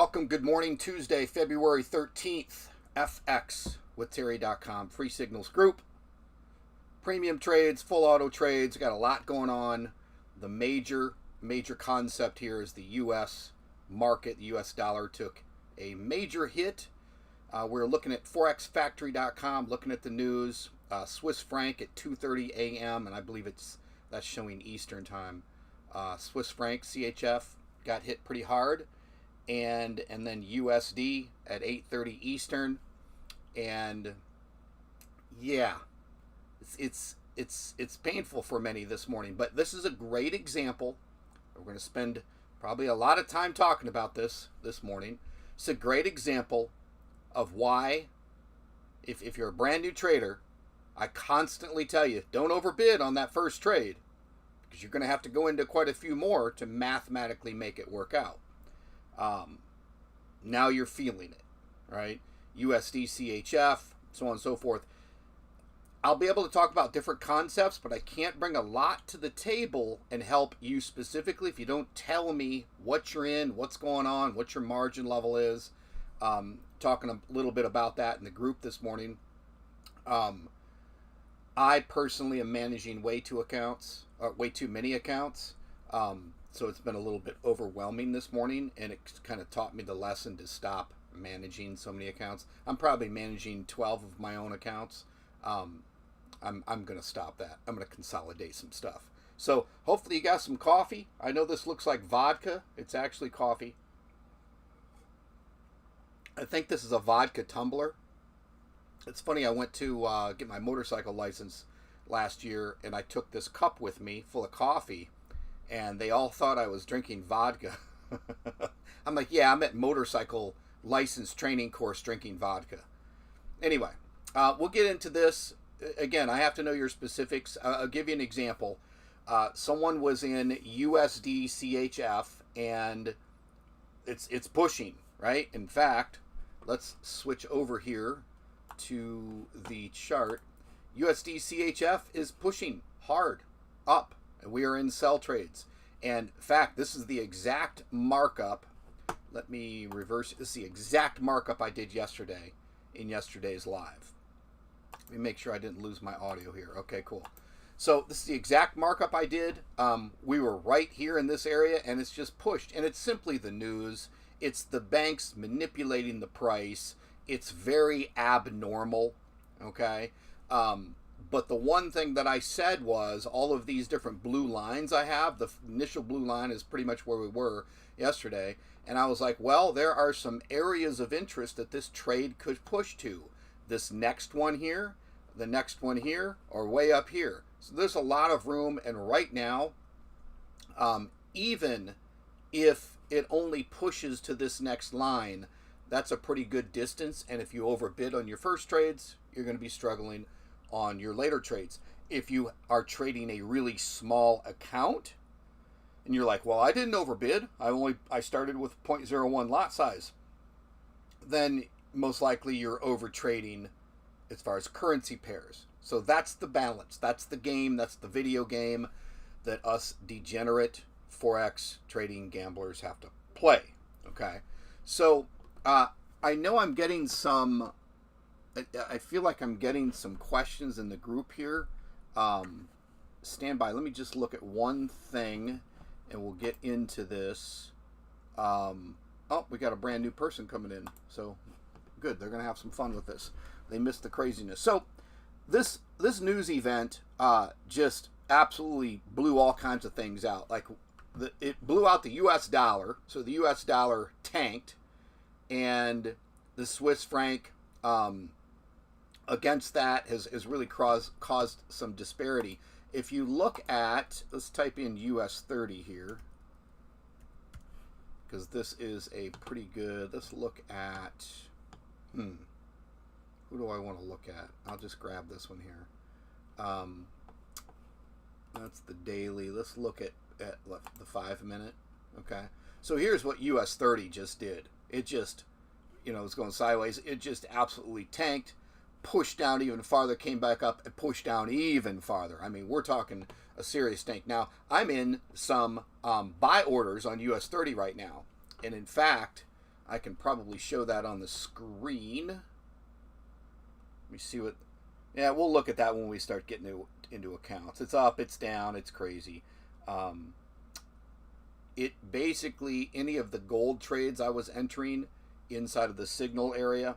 welcome. Good morning, Tuesday, February 13th. FX with Terry.com, Free Signals Group. Premium trades, full auto trades. Got a lot going on. The major concept here is the U.S. market. The U.S. dollar took a major hit. We're looking at ForexFactory.com, looking at the news. Swiss franc at 2:30 a.m. and I believe that's showing Eastern time. Swiss franc CHF got hit pretty hard, and then USD at 8:30 Eastern, and yeah, it's painful for many this morning. But this is a great example. We're going to spend probably a lot of time talking about this morning. It's a great example of why, if you're a brand new trader, I constantly tell you, don't overbid on that first trade, because you're going to have to go into quite a few more to mathematically make it work out. Now you're feeling it, right? USD, CHF, so on and so forth. I'll be able to talk about different concepts, but I can't bring a lot to the table and help you specifically if you don't tell me what you're in, what's going on, what your margin level is. Talking a little bit about that in the group this morning. I personally am managing way too many accounts. So it's been a little bit overwhelming this morning, and it kind of taught me the lesson to stop managing so many accounts. I'm probably managing 12 of my own accounts. I'm going to stop that. I'm going to consolidate some stuff. So hopefully you got some coffee. I know this looks like vodka. It's actually coffee. I think this is a vodka tumbler. It's funny, I went to get my motorcycle license last year, and I took this cup with me full of coffee, and they all thought I was drinking vodka. I'm like, yeah, I'm at motorcycle license training course drinking vodka. Anyway, we'll get into this. Again, I have to know your specifics. I'll give you an example. Someone was in USD CHF, and it's pushing, right? In fact, let's switch over here to the chart. USD CHF is pushing hard up, and we are in sell trades. And in fact, this is the exact markup. Let me reverse. This is the exact markup I did yesterday in yesterday's live. Let me make sure I didn't lose my audio here. Okay, cool. So this is the exact markup I did. We were right here in this area, and it's just pushed. And it's simply the news. It's the banks manipulating the price. It's very abnormal, okay? But the one thing that I said was all of these different blue lines I have, the initial blue line is pretty much where we were yesterday. And I was like, well, there are some areas of interest that this trade could push to. This next one here, the next one here, or way up here. So there's a lot of room. And right now, even if it only pushes to this next line, that's a pretty good distance. And if you overbid on your first trades, you're going to be struggling on your later trades. If you are trading a really small account and you're like, well, I didn't overbid, I started with 0.01 lot size, then most likely you're over trading as far as currency pairs. So that's the balance. That's the game. That's the video game that us degenerate Forex trading gamblers have to play. Okay. So I know I'm getting some, I feel like I'm getting some questions in the group here. Stand by. Let me just look at one thing and we'll get into this. Oh, we got a brand new person coming in. So good. They're going to have some fun with this. They missed the craziness. So this news event just absolutely blew all kinds of things out. Like it blew out the U.S. dollar. So the U.S. dollar tanked, and the Swiss franc against that has really caused some disparity. If you look at, let's type in US 30 here, because this is a pretty good, let's look at, who do I want to look at? I'll just grab this one here. That's the daily. Let's look at the 5 minute. Okay. So here's what US 30 just did. It just, it's going sideways. It just absolutely tanked, pushed down even farther, came back up, and pushed down even farther. I mean, we're talking a serious tank. Now, I'm in some buy orders on US 30 right now. And in fact, I can probably show that on the screen. Let me see what... Yeah, we'll look at that when we start getting into accounts. It's up, it's down, it's crazy. It basically, any of the gold trades I was entering inside of the signal area,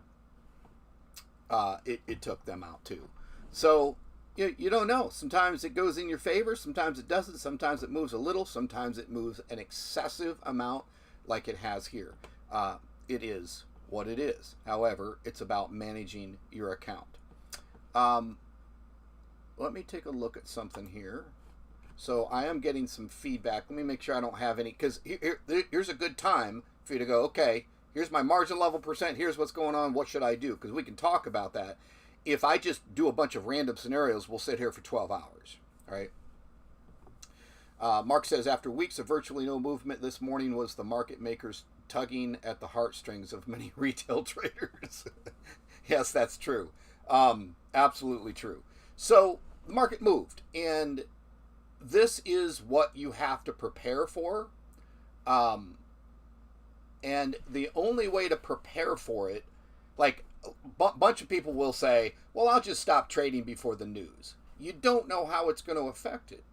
it took them out too. So you don't know. Sometimes it goes in your favor, sometimes it doesn't, sometimes it moves a little, sometimes it moves an excessive amount like it has here. It is what it is. However, it's about managing your account. Let me take a look at something here. So I am getting some feedback. Let me make sure I don't have any, because here's a good time for you to go, okay, here's my margin level percent, here's what's going on, what should I do? Because we can talk about that. If I just do a bunch of random scenarios, we'll sit here for 12 hours, all right? Mark says, after weeks of virtually no movement, this morning was the market makers tugging at the heartstrings of many retail traders. Yes, that's true. Absolutely true. So the market moved, and this is what you have to prepare for. And the only way to prepare for it, like a bunch of people will say, well, I'll just stop trading before the news. You don't know how it's going to affect it.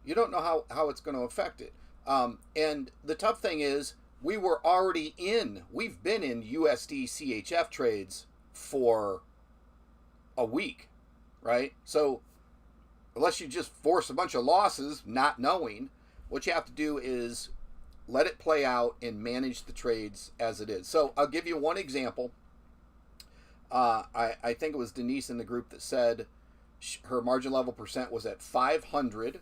You don't know how it's going to affect it. And the tough thing is, we've been in USD CHF trades for a week, right? So unless you just force a bunch of losses, not knowing, what you have to do is let it play out and manage the trades as it is. So I'll give you one example. I think it was Denise in the group that said her margin level percent was at 500%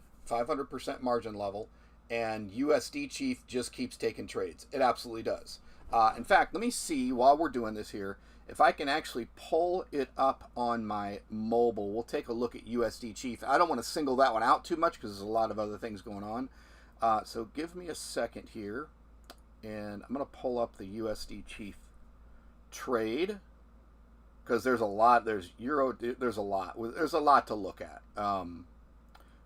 margin level, and USD Chief just keeps taking trades. It absolutely does. In fact, let me see, while we're doing this here, if I can actually pull it up on my mobile. We'll take a look at USD Chief. I don't want to single that one out too much because there's a lot of other things going on. So give me a second here, and I'm going to pull up the USD Chief trade, because there's a lot. There's euro. There's a lot. There's a lot to look at.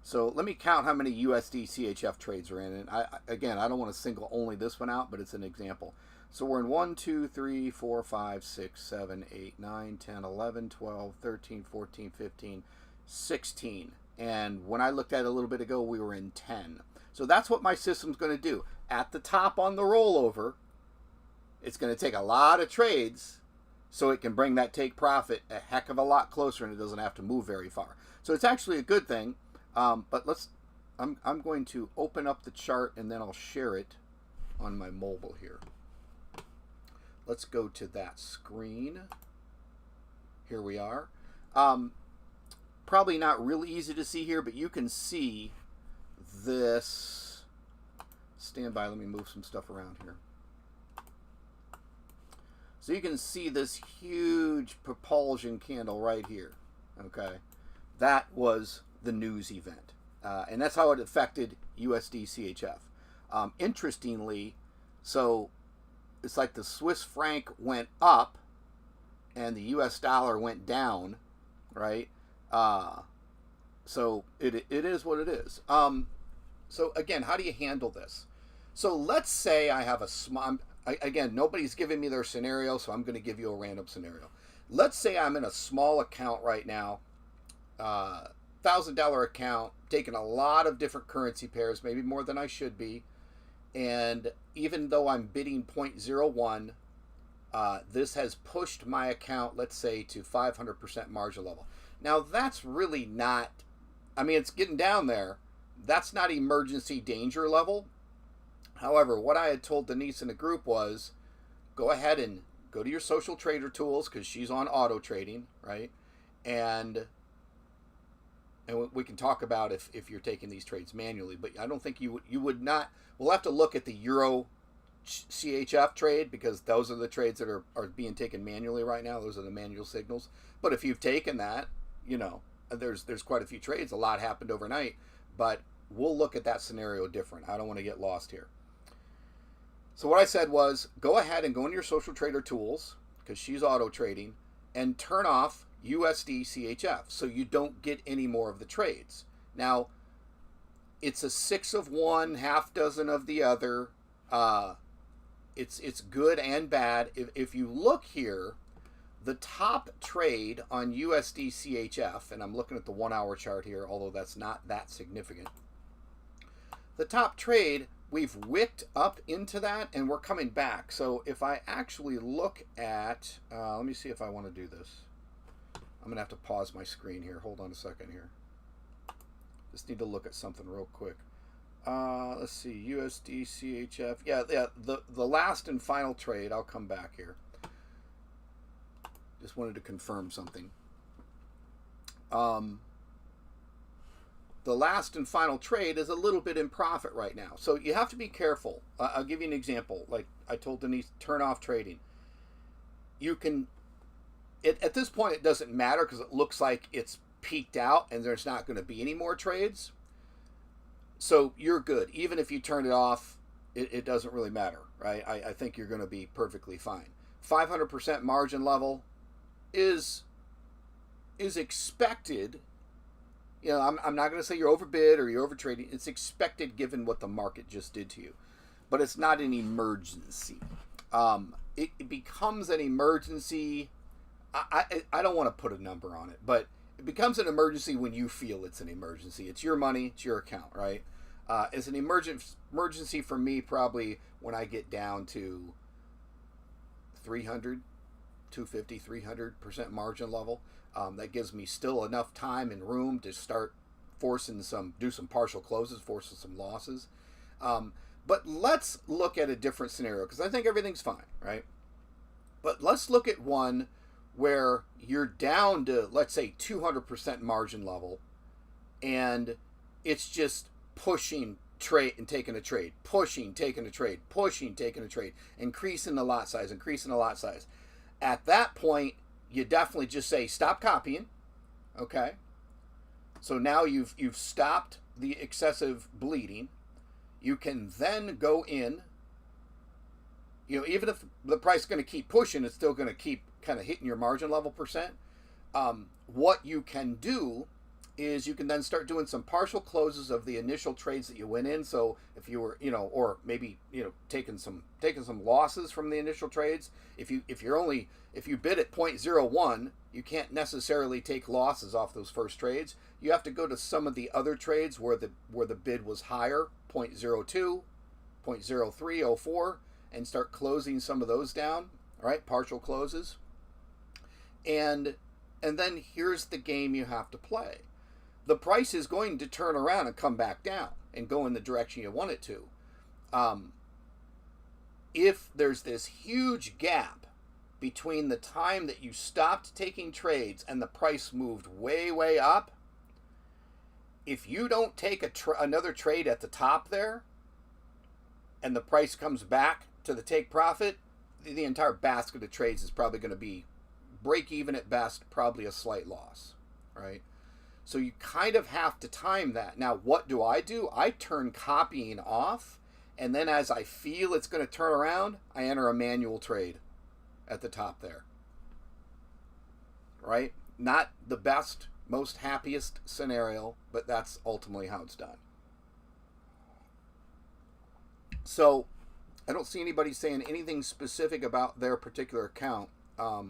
So let me count how many USD CHF trades are in. And again, I don't want to single only this one out, but it's an example. So we're in 1, 2, 3, 4, 5, 6, 7, 8, 9, 10, 11, 12, 13, 14, 15, 16. And when I looked at it a little bit ago, we were in 10. So that's what my system's going to do. At the top on the rollover, it's going to take a lot of trades so it can bring that take profit a heck of a lot closer, and it doesn't have to move very far. So it's actually a good thing. But I'm going to open up the chart, and then I'll share it on my mobile here. Let's go to that screen. Here we are. Probably not really easy to see here, but you can see this. Stand by, let me move some stuff around here. So you can see this huge propulsion candle right here. Okay, that was the news event, and that's how it affected USD CHF. Interestingly, so it's like the Swiss franc went up and the US dollar went down, right? So it is what it is. So again, how do you handle this? So let's say I have a small, again, nobody's giving me their scenario, so I'm going to give you a random scenario. Let's say I'm in a small account right now, $1,000 account, taking a lot of different currency pairs, maybe more than I should be. And even though I'm bidding 0.01, this has pushed my account, let's say, to 500% margin level. Now, that's really not, I mean, it's getting down there. That's not emergency danger level. However, what I had told Denise in the group was, go ahead and go to your social trader tools, because she's on auto trading, right? And we can talk about if you're taking these trades manually, but I don't think you would not. We'll have to look at the Euro CHF trade, because those are the trades that are being taken manually right now. Those are the manual signals. But if you've taken that, you know, there's quite a few trades. A lot happened overnight, but we'll look at that scenario different. I don't want to get lost here. So what I said was, go ahead and go into your social trader tools, because she's auto trading, and turn off USD CHF so you don't get any more of the trades. Now, it's a 6 of one, half dozen of the other. it's good and bad. If you look here, the top trade on USD CHF, and I'm looking at the 1 hour chart here, although that's not that significant. The top trade, we've wicked up into that and we're coming back. So if I actually look at, let me see if I want to do this. I'm going to have to pause my screen here. Hold on a second here. Just need to look at something real quick. Let's see, USD CHF. Yeah, the last and final trade. I'll come back here. Just wanted to confirm something. The last and final trade is a little bit in profit right now. So you have to be careful. I'll give you an example. Like I told Denise, turn off trading. You can, at this point, it doesn't matter because it looks like it's peaked out and there's not going to be any more trades. So you're good. Even if you turn it off, it doesn't really matter, right? I think you're going to be perfectly fine. 500% margin level is expected. You know, I'm not going to say you're overbid or you're overtrading. It's expected given what the market just did to you. But it's not an emergency. It becomes an emergency. I don't want to put a number on it, but it becomes an emergency when you feel it's an emergency. It's your money. It's your account, right? It's an emergency for me probably when I get down to 300, 250, 300% margin level. That gives me still enough time and room to start do some partial closes, forcing some losses. But let's look at a different scenario because I think everything's fine, right? But let's look at one where you're down to, let's say, 200% margin level and it's just pushing trade and taking a trade, pushing, taking a trade, pushing, taking a trade, increasing the lot size. At that point, you definitely just say, stop copying, okay? So now you've stopped the excessive bleeding. You can then go in, you know, even if the price is going to keep pushing, it's still going to keep kind of hitting your margin level percent. What you can do is you can then start doing some partial closes of the initial trades that you went in. So if you were, you know, or maybe, you know, taking some losses from the initial trades. If you bid at 0.01, you can't necessarily take losses off those first trades. You have to go to some of the other trades where the bid was higher, 0.02, 0.0304, and start closing some of those down. All right, partial closes. And then here's the game you have to play. The price is going to turn around and come back down and go in the direction you want it to. If there's this huge gap between the time that you stopped taking trades and the price moved way, way up, if you don't take another trade at the top there and the price comes back to the take profit, the entire basket of trades is probably going to be break even at best, probably a slight loss, right? So you kind of have to time that. Now, what do? I turn copying off, and then as I feel it's going to turn around, I enter a manual trade at the top there, right? Not the best, most happiest scenario, but that's ultimately how it's done. So I don't see anybody saying anything specific about their particular account.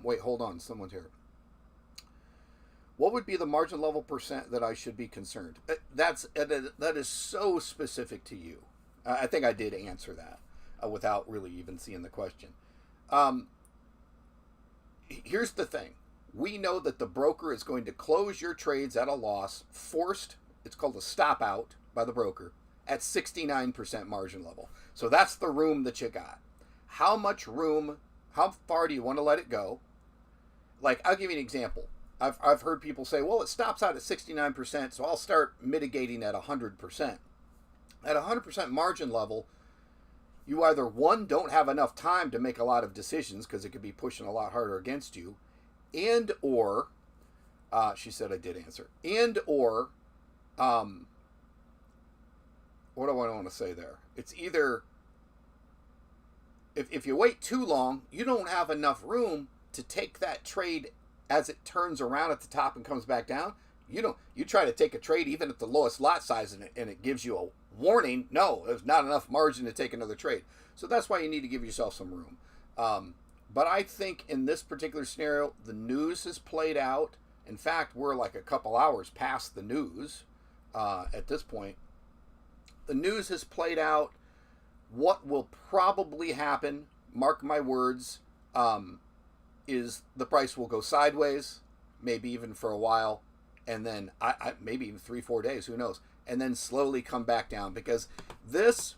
Wait, hold on. Someone's here. What would be the margin level percent that I should be concerned? That is so specific to you. I think I did answer that without really even seeing the question. Here's the thing. We know that the broker is going to close your trades at a loss, forced, it's called a stop out by the broker, at 69% margin level. So that's the room that you got. How much room, how far do you want to let it go? Like, I'll give you an example. I've heard people say, well, it stops out at 69%, so I'll start mitigating at 100%. At 100% margin level, you either, one, don't have enough time to make a lot of decisions because it could be pushing a lot harder against you, and or, she said I did answer, and or, what do I want to say there? It's either, if you wait too long, you don't have enough room to take that trade as it turns around at the top and comes back down. You try to take a trade even at the lowest lot size and it gives you warning, no, there's not enough margin to take another trade. So that's why you need to give yourself some room. But I think in this particular scenario, the news has played out. In fact, we're like a couple hours past the news at this point. The news has played out. What will probably happen, mark my words, is the price will go sideways, maybe even for a while, and then maybe even 3-4 days, who knows, and then slowly come back down, because this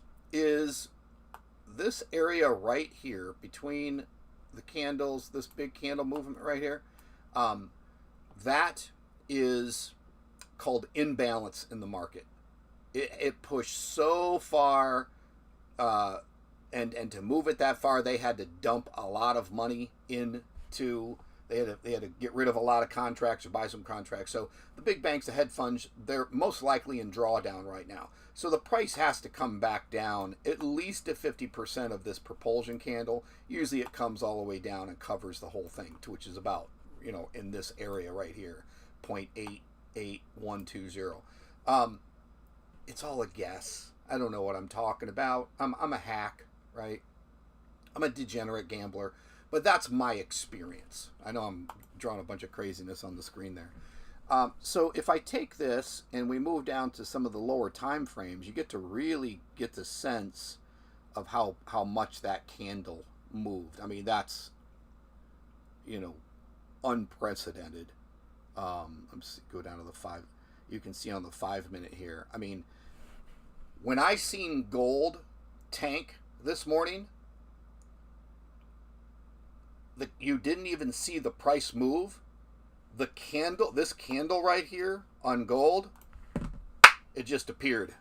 area right here between the candles, this big candle movement right here, that is called imbalance in the market. It pushed so far, and to move it that far, they had to dump a lot of money into. They had to get rid of a lot of contracts or buy some contracts. So the big banks, the hedge funds, they're most likely in drawdown right now. So the price has to come back down at least to 50% of this propulsion candle. Usually it comes all the way down and covers the whole thing, which is about, in this area right here, 0.88120. It's all a guess. I don't know what I'm talking about. I'm a hack, right? I'm a degenerate gambler, but that's my experience. I know I'm drawing a bunch of craziness on the screen there. So if I take this and we move down to some of the lower time frames, you get to really get the sense of how much that candle moved. I mean, that's, unprecedented. Let's go down to the 5. You can see on the 5 minute here. I mean, when I seen gold tank this morning, you didn't even see the price move. The candle, this candle right here on gold, it just appeared.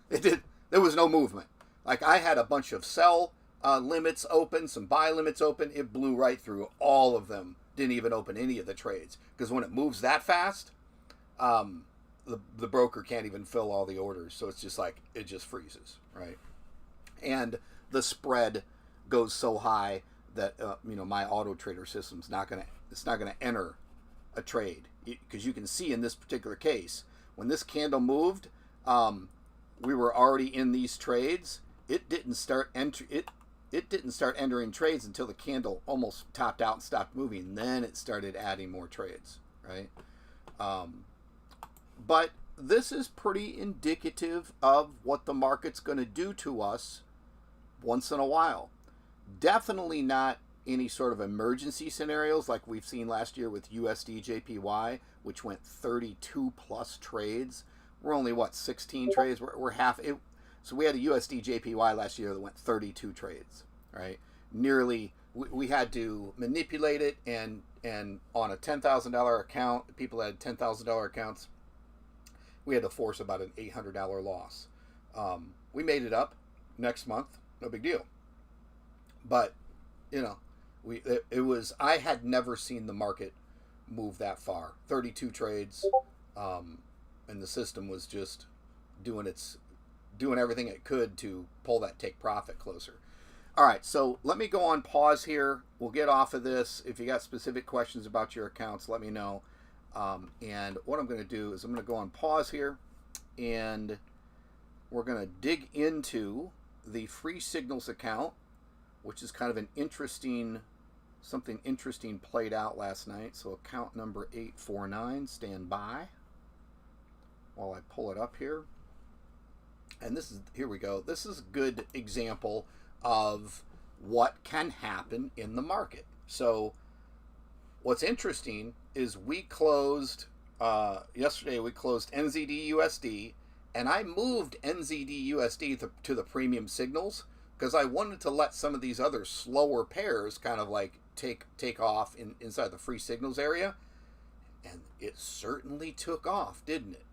There was no movement. Like, I had a bunch of sell limits open, some buy limits open. It blew right through all of them. Didn't even open any of the trades, because when it moves that fast, the broker can't even fill all the orders. So it's just like, it just freezes, right? And the spread goes so high that my auto trader system's not gonna enter a trade, because you can see in this particular case, when this candle moved, we were already in these trades. It didn't start entering trades until the candle almost topped out and stopped moving. Then it started adding more trades, right? But this is pretty indicative of what the market's going to do to us once in a while. Definitely not any sort of emergency scenarios like we've seen last year with USD JPY, which went 32 plus trades. We're only, 16 trades? We're half it. So we had a USD JPY last year that went 32 trades, right? Nearly, we had to manipulate it, and on a $10,000 account, people that had $10,000 accounts, we had to force about an $800 loss. We made it up next month, no big deal. But, I had never seen the market move that far. 32 trades, and the system was just doing everything it could to pull that take profit closer. All right, so let me go on pause here. We'll get off of this. If you got specific questions about your accounts, let me know. And what I'm going to do is I'm going to go on pause here, and we're going to dig into the free signals account, which is kind of something interesting played out last night. So account number 849, stand by while I pull it up here. And here we go. This is a good example of what can happen in the market. So what's interesting is we closed, yesterday we closed NZD USD, and I moved NZD USD to the premium signals, because I wanted to let some of these other slower pairs kind of like take off inside the free signals area. And it certainly took off, didn't it?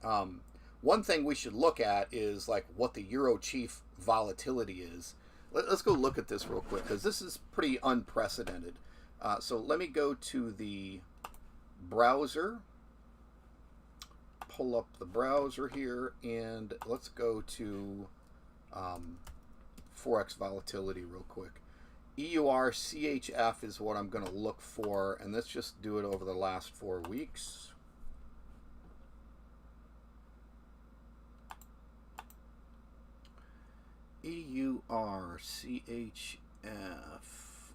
One thing we should look at is like what the Euro Chief volatility is. Let's go look at this real quick, because this is pretty unprecedented. So let me go to the browser, pull up the browser here, and let's go to Forex volatility real quick. EUR CHF is what I'm going to look for, and let's just do it over the last 4 weeks. EURCHF.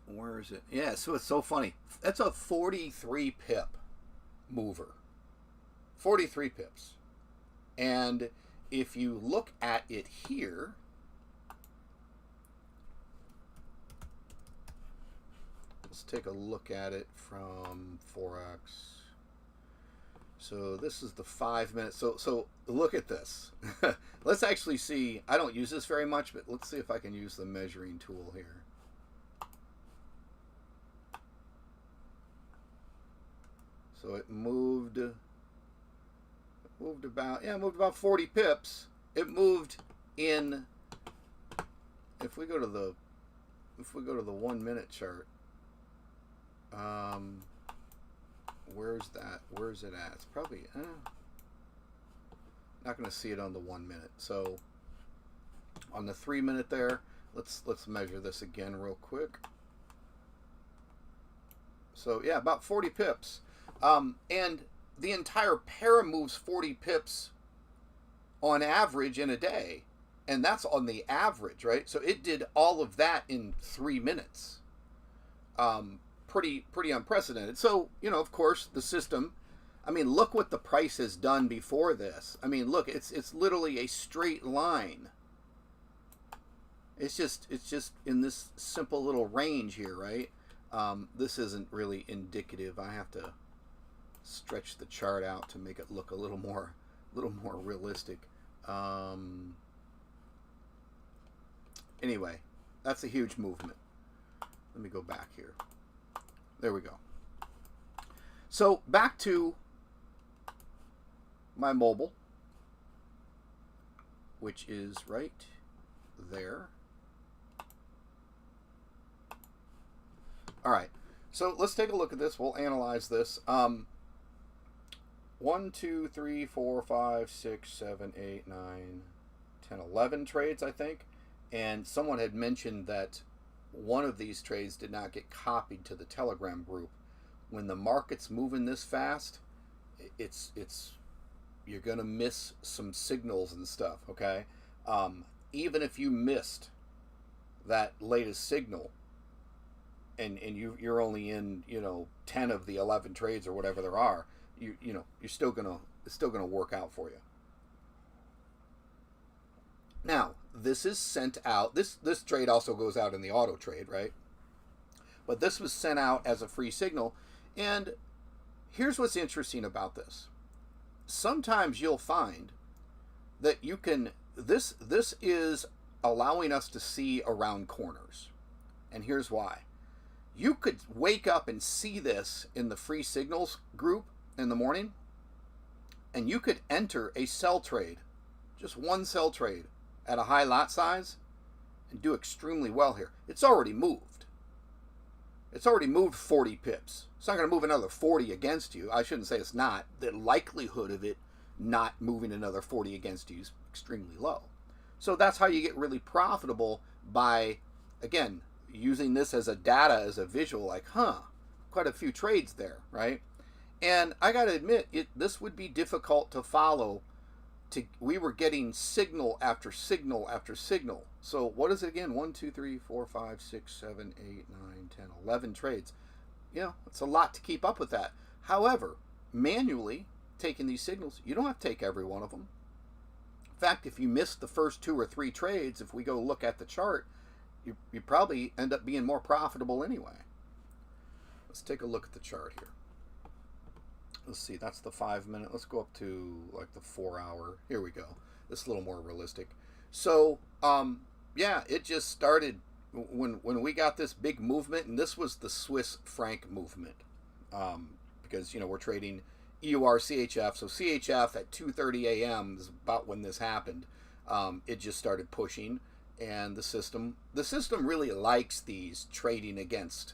Where is it? Yeah, so it's so funny. That's a 43 pip mover. 43 pips. And if you look at it here, let's take a look at it from Forex. So this is the 5 minutes. So look at this. Let's actually see. I don't use this very much, but let's see if I can use the measuring tool here. So it moved about 40 pips. It moved in. If we go to the 1 minute chart, where's that? Where's it at? It's probably not going to see it on the 1 minute. So on the 3 minute there, let's measure this again real quick. So yeah, about 40 pips. And the entire pair moves 40 pips on average in a day. And that's on the average, right? So it did all of that in 3 minutes. Pretty unprecedented. So, you know, of course, the system, I mean, look what the price has done before this. I mean, look, it's literally a straight line. It's just in this simple little range here, right? This isn't really indicative. I have to stretch the chart out to make it look a little more realistic. Anyway, that's a huge movement. Let me go back here. There we go. So back to my mobile, which is right there. All right. So let's take a look at this. We'll analyze this. 1, 2, 3, 4, 5, 6, 7, 8, 9, 10, 11 trades, I think. And someone had mentioned that one of these trades did not get copied to the Telegram group. When the market's moving this fast, it's you're gonna miss some signals and stuff. Okay, even if you missed that latest signal, and you're only in 10 of the 11 trades or whatever there are, you're still gonna work out for you. Now, this is sent out. This trade also goes out in the auto trade, right? But this was sent out as a free signal. And here's what's interesting about this. Sometimes you'll find that you can, this is allowing us to see around corners. And here's why. You could wake up and see this in the free signals group in the morning, and you could enter a sell trade, just one sell trade, at a high lot size and do extremely well here. It's already moved. It's already moved 40 pips. It's not going to move another 40 against you. I shouldn't say it's not. The likelihood of it not moving another 40 against you is extremely low. So that's how you get really profitable by, again, using this as a data, as a visual, like, quite a few trades there, right? And I got to admit, this would be difficult to follow. We were getting signal after signal after signal. So what is it again? 1, 2, 3, 4, 5, 6, 7, 8, 9, 10, 11 trades. It's a lot to keep up with that. However, manually taking these signals, you don't have to take every one of them. In fact, if you miss the first 2 or 3 trades, if we go look at the chart, you probably end up being more profitable anyway. Let's take a look at the chart here. Let's see, that's the 5 minute. Let's go up to like the 4 hour. Here we go. This is a little more realistic. So, yeah, it just started when we got this big movement, and this was the Swiss franc movement, because we're trading EUR-CHF. So CHF at 2:30 a.m. is about when this happened. It just started pushing, and the system really likes these trading against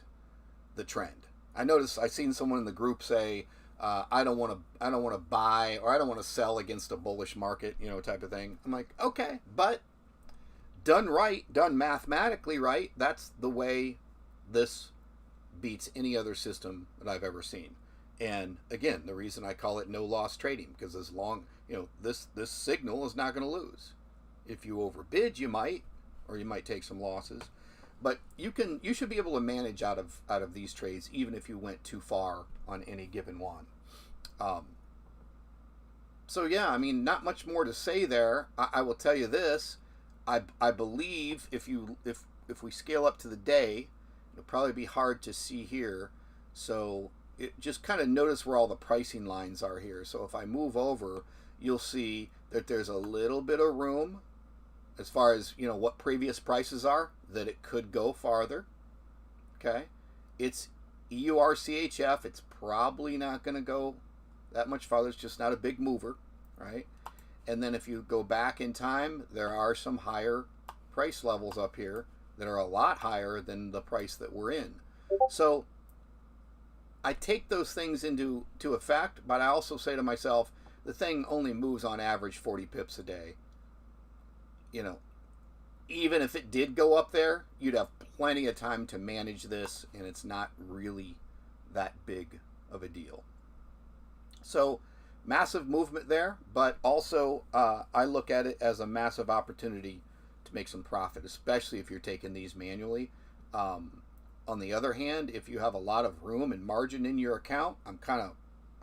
the trend. I seen someone in the group say, I don't want to buy, or I don't want to sell against a bullish market, type of thing. I'm like, okay, but done right, done mathematically right, that's the way this beats any other system that I've ever seen. And again, the reason I call it no loss trading, because as long, this signal is not going to lose. If you overbid, you might, or you might take some losses. But you should be able to manage out of these trades even if you went too far on any given one. So yeah, I mean, not much more to say there. I will tell you this: I believe if we scale up to the day, it'll probably be hard to see here. So just kind of notice where all the pricing lines are here. So if I move over, you'll see that there's a little bit of room as far as, what previous prices are, that it could go farther. Okay, it's EURCHF. It's probably not going to go that much farther. It's just not a big mover, right? And then if you go back in time, there are some higher price levels up here that are a lot higher than the price that we're in. So I take those things into effect, but I also say to myself, the thing only moves on average 40 pips a day. Even if it did go up there, you'd have plenty of time to manage this, and it's not really that big of a deal. So massive movement there, but also I look at it as a massive opportunity to make some profit, especially if you're taking these manually. On the other hand, if you have a lot of room and margin in your account, I'm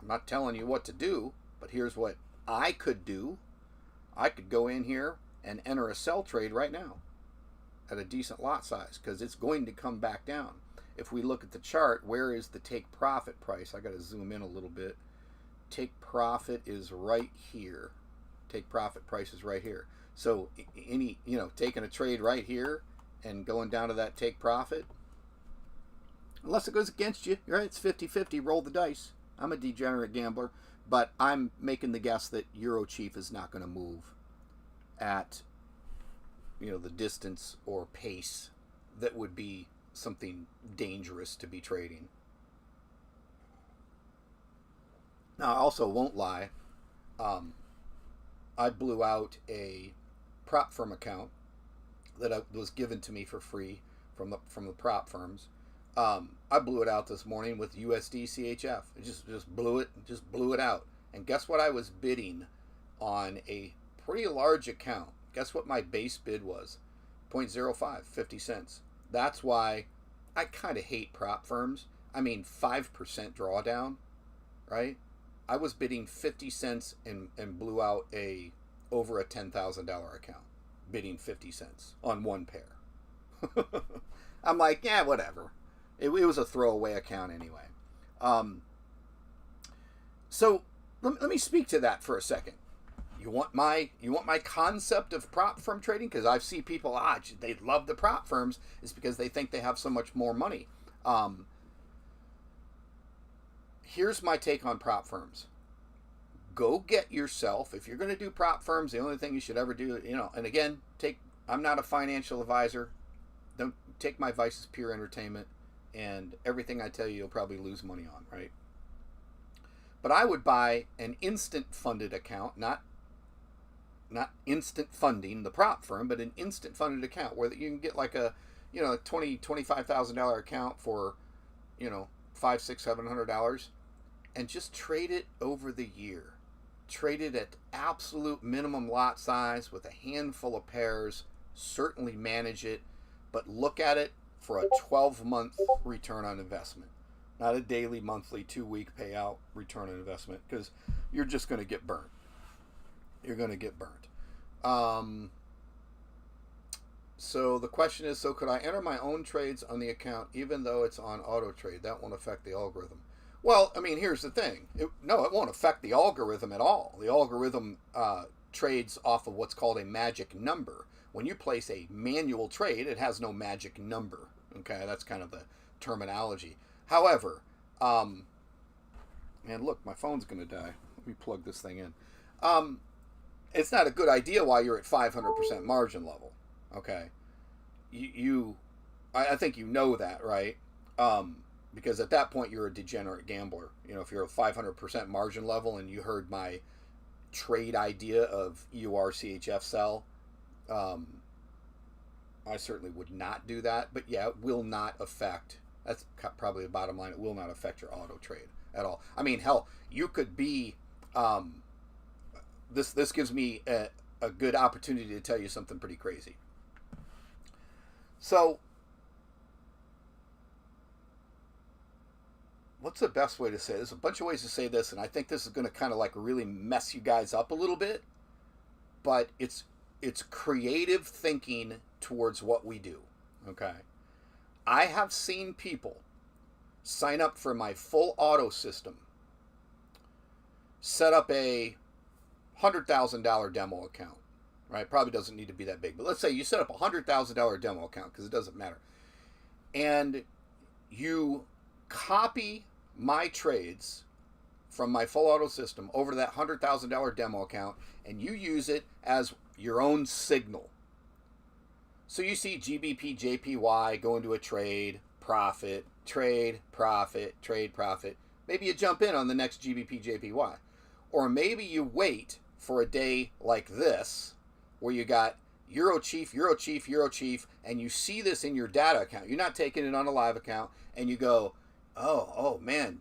not telling you what to do, but here's what I could do. I could go in here and enter a sell trade right now at a decent lot size, because it's going to come back down. If we look at the chart, where is the take profit price? I got to zoom in a little bit. Take profit is right here. Take profit price is right here. So taking a trade right here and going down to that take profit, unless it goes against you, right? It's 50-50, roll the dice. I'm a degenerate gambler, but I'm making the guess that Euro Chief is not going to move at the distance or pace that would be something dangerous to be trading. Now, I also won't lie. I blew out a prop firm account that was given to me for free from the prop firms. I blew it out this morning with USD CHF. It just blew it out. And guess what I was bidding on a pretty large account? Guess what my base bid was? 0.05, 50 cents. That's why I kind of hate prop firms. I mean, 5% drawdown, right? I was bidding 50 cents and blew out over a $10,000 account, bidding 50 cents on one pair. I'm like, yeah, whatever. It was a throwaway account anyway. So let me speak to that for a second. You want my concept of prop firm trading? Because I see people, they love the prop firms. It's because they think they have so much more money. Here's my take on prop firms. Go get yourself, if you're going to do prop firms, the only thing you should ever do, and again, I'm not a financial advisor. Don't take my advice as pure entertainment, and everything I tell you, you'll probably lose money on, right? But I would buy an instant funded account, not instant funding the prop firm, but an instant funded account where you can get like a $25,000 account for $500, $600, $700, and just trade it over the year. Trade it at absolute minimum lot size with a handful of pairs. Certainly manage it, but look at it for a 12-month return on investment, not a daily, monthly, 2-week payout return on investment, because you're just going to get burnt. You're going to get burnt. So the question is, could I enter my own trades on the account even though it's on auto trade? That won't affect the algorithm. Well, I mean, here's the thing. It won't affect the algorithm at all. The algorithm trades off of what's called a magic number. When you place a manual trade, it has no magic number. Okay, that's kind of the terminology. However, and look, my phone's going to die. Let me plug this thing in. It's not a good idea while you're at 500% margin level. Okay, I think you know that, right? Because at that point you're a degenerate gambler. If you're a 500% margin level and you heard my trade idea of EURCHF sell, I certainly would not do that. But yeah, it will not affect. That's probably the bottom line. It will not affect your auto trade at all. I mean, hell, you could be. This gives me a good opportunity to tell you something pretty crazy. So, what's the best way to say it? There's a bunch of ways to say this, and I think this is going to kind of like really mess you guys up a little bit. But it's creative thinking towards what we do. Okay, I have seen people sign up for my full auto system, set up a $100,000 demo account. Right, probably doesn't need to be that big, but let's say you set up a $100,000 demo account because it doesn't matter, and you copy my trades from my full auto system over to that $100,000 demo account, and you use it as your own signal. So you see GBP JPY go into a trade, profit, trade, profit, trade, profit. Maybe you jump in on the next GBP JPY. Or maybe you wait for a day like this, where you got Euro Chief, Euro Chief, Euro Chief, and you see this in your data account. You're not taking it on a live account, and you go, oh man,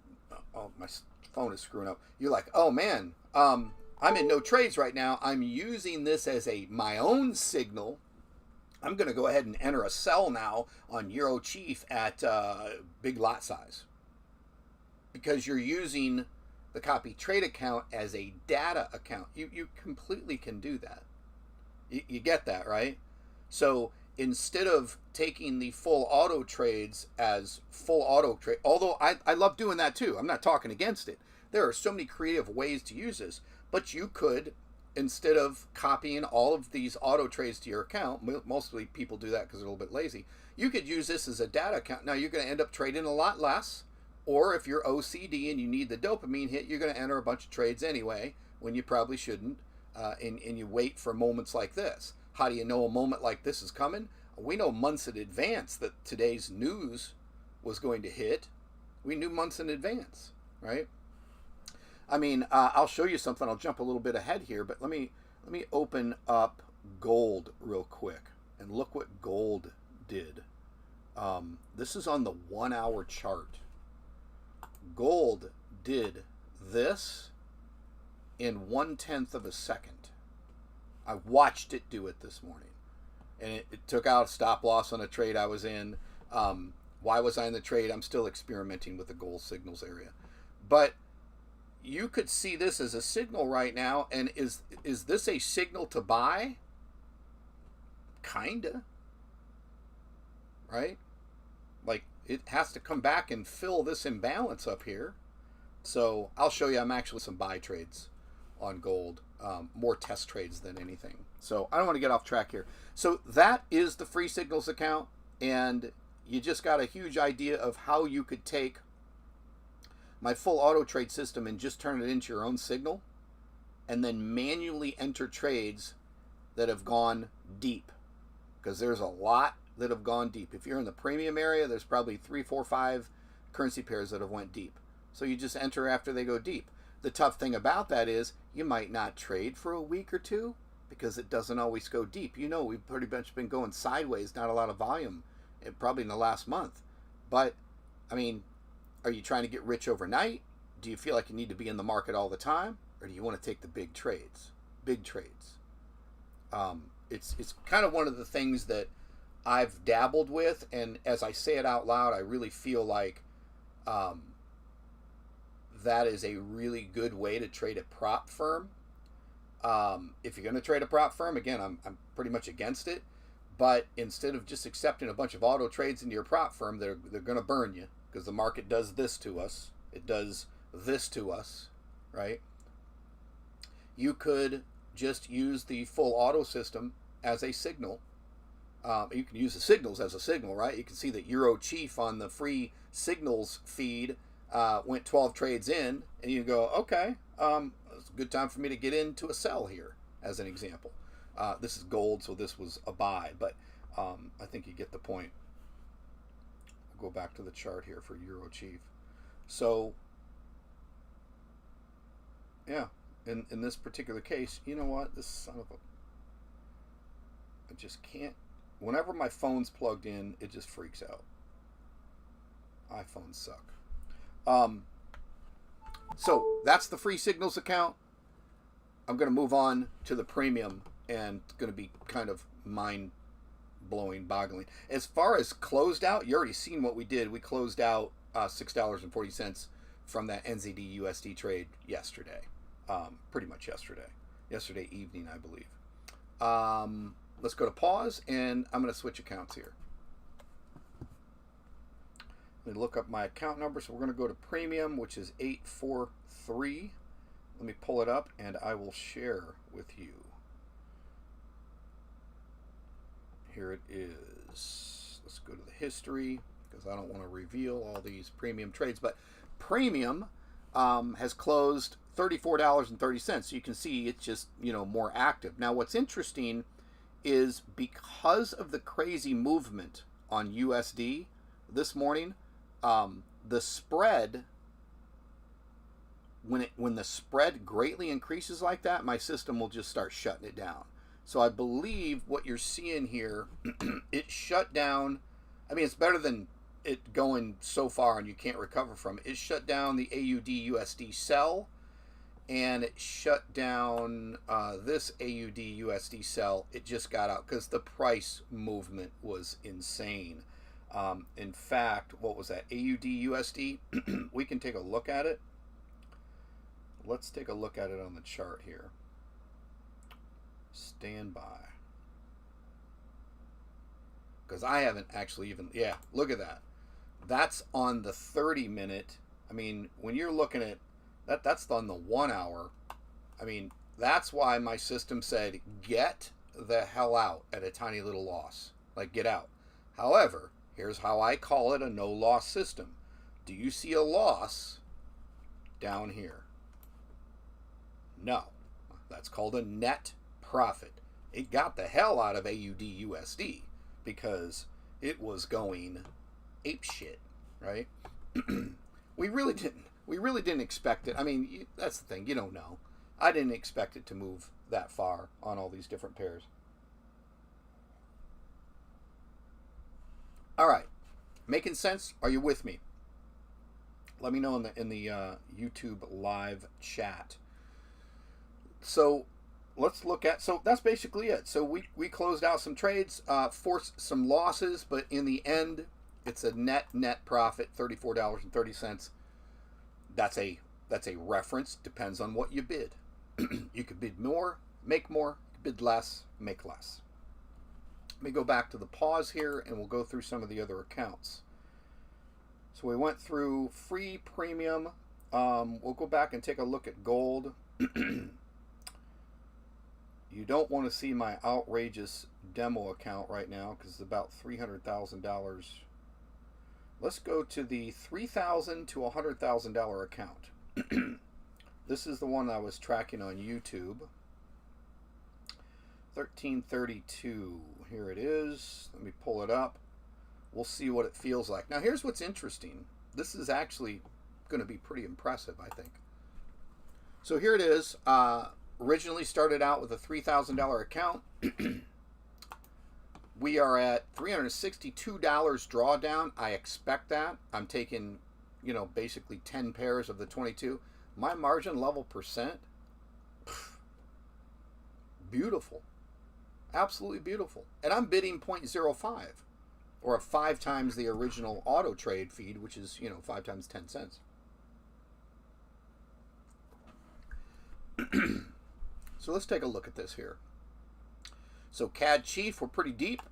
oh, my phone is screwing up. You're like, oh man, I'm in no trades right now. I'm using this as my own signal. I'm going to go ahead and enter a sell now on Euro Chief at big lot size, because you're using the copy trade account as a data account. You completely can do that. You get that, right? So instead of taking the full auto trades as full auto trade, although I love doing that too, I'm not talking against it. There are so many creative ways to use this, but you could, instead of copying all of these auto trades to your account, mostly people do that because they're a little bit lazy, you could use this as a data account. Now you're going to end up trading a lot less, or if you're OCD and you need the dopamine hit, you're going to enter a bunch of trades anyway when you probably shouldn't. And you wait for moments like this. How do you know a moment like this is coming? We know months in advance that today's news was going to hit. We knew months in advance, right? I mean, I'll show you something. I'll jump a little bit ahead here, but let me open up gold real quick and look what gold did. This is on the 1 hour chart. Gold did this in 1/10 of a second. I watched it do it this morning, and it took out a stop loss on a trade I was in. Why was I in the trade? I'm still experimenting with the gold signals area, but you could see this as a signal right now. And is this a signal to buy? Kinda, right? Like, it has to come back and fill this imbalance up here. So I'll show you. I'm actually some buy trades on gold, more test trades than anything. So I don't want to get off track here. So that is the free signals account, and you just got a huge idea of how you could take my full auto trade system and just turn it into your own signal, and then manually enter trades that have gone deep, because there's a lot that have gone deep. If you're in the premium area, there's probably 3, 4, 5 currency pairs that have went deep. So you just enter after they go deep. The tough thing about that is you might not trade for a week or two because it doesn't always go deep. You know, we've pretty much been going sideways, not a lot of volume, probably in the last month. But, I mean, are you trying to get rich overnight? Do you feel like you need to be in the market all the time? Or do you want to take the big trades? Big trades. It's kind of one of the things that I've dabbled with, and as I say it out loud, I really feel like that is a really good way to trade a prop firm. If you're going to trade a prop firm, again, I'm pretty much against it. But instead of just accepting a bunch of auto trades into your prop firm, they're going to burn you, because the market does this to us. It does this to us, right? You could just use the full auto system as a signal. You can use the signals as a signal, right? You can see that Euro Chief on the free signals feed went 12 trades in, and you go, okay, it's a good time for me to get into a sell here, as an example. This is gold, so this was a buy, but I think you get the point. I'll go back to the chart here for Euro Chief. So, yeah, in this particular case, you know what? This son of a... I just can't... Whenever my phone's plugged in, it just freaks out. iPhones suck. So that's the free signals account. I'm going to move on to the premium, and it's going to be kind of mind mind-blowing, boggling. As far as closed out, you already seen what we did. We closed out $6.40 from that NZD USD trade yesterday. Pretty much yesterday evening, I believe. Let's go to pause, and I'm going to switch accounts here. Let me look up my account number. So we're going to go to premium, which is 843. Let me pull it up, and I will share with you. Here it is. Let's go to the history, because I don't want to reveal all these premium trades. But premium has closed $34.30. So you can see it's just, more active. Now, what's interesting is because of the crazy movement on USD this morning, the spread, when the spread greatly increases like that, my system will just start shutting it down. So I believe what you're seeing here, it shut down. I mean, it's better than it going so far and you can't recover from it. It shut down the AUD USD sell, and it shut down this AUD USD sell. It just got out because the price movement was insane. In fact, what was that? AUD USD? We can take a look at it. Let's take a look at it on the chart here. Stand by. Because I haven't actually even... Yeah, look at that. That's on the 30-minute. I mean, when you're looking at... That's on the 1 hour. I mean, that's why my system said, get the hell out at a tiny little loss. Like, get out. However, here's how I call it a no-loss system. Do you see a loss down here? No. That's called a net profit. It got the hell out of AUD USD because it was going ape shit, right? We really didn't expect it. I mean, that's the thing. You don't know. I didn't expect it to move that far on all these different pairs. All right. Making sense? Are you with me? Let me know in the YouTube live chat. So let's look at, so that's basically it. So we closed out some trades, forced some losses, but in the end, it's a net profit, $34.30. That's a reference. Depends on what you bid. You could bid more, make more. Bid less, make less. Let me go back to the pause here, and we'll go through some of the other accounts. So we went through free, premium. We'll go back and take a look at gold. You don't want to see my outrageous demo account right now because it's about $300,000. Let's go to the $3,000 to $100,000 account. This is the one I was tracking on YouTube. 1332. Here it is. Let me pull it up. We'll see what it feels like. Now, here's what's interesting. This is actually going to be pretty impressive, I think. So here it is. Originally started out with a $3,000 account. We are at $362 drawdown. I expect that. I'm taking, basically 10 pairs of the 22. My margin level percent, beautiful. Absolutely beautiful. And I'm bidding 0.05 or 5 times the original auto trade feed, which is, 5 times 10 cents. So let's take a look at this here. So CAD Chief, we're pretty deep.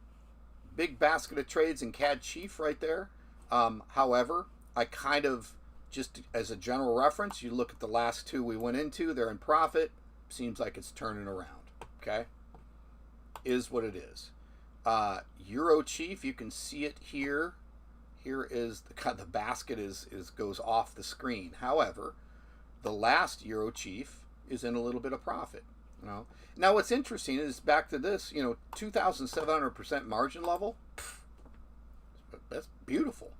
Big basket of trades in CAD Chief right there. However, I kind of, just as a general reference, you look at the last two we went into, they're in profit. Seems like it's turning around, okay? Is what it is. Euro Chief, you can see it here. Here is the basket goes off the screen. However, the last Euro Chief is in a little bit of profit. Now what's interesting is back to this, 2,700% margin level. That's beautiful.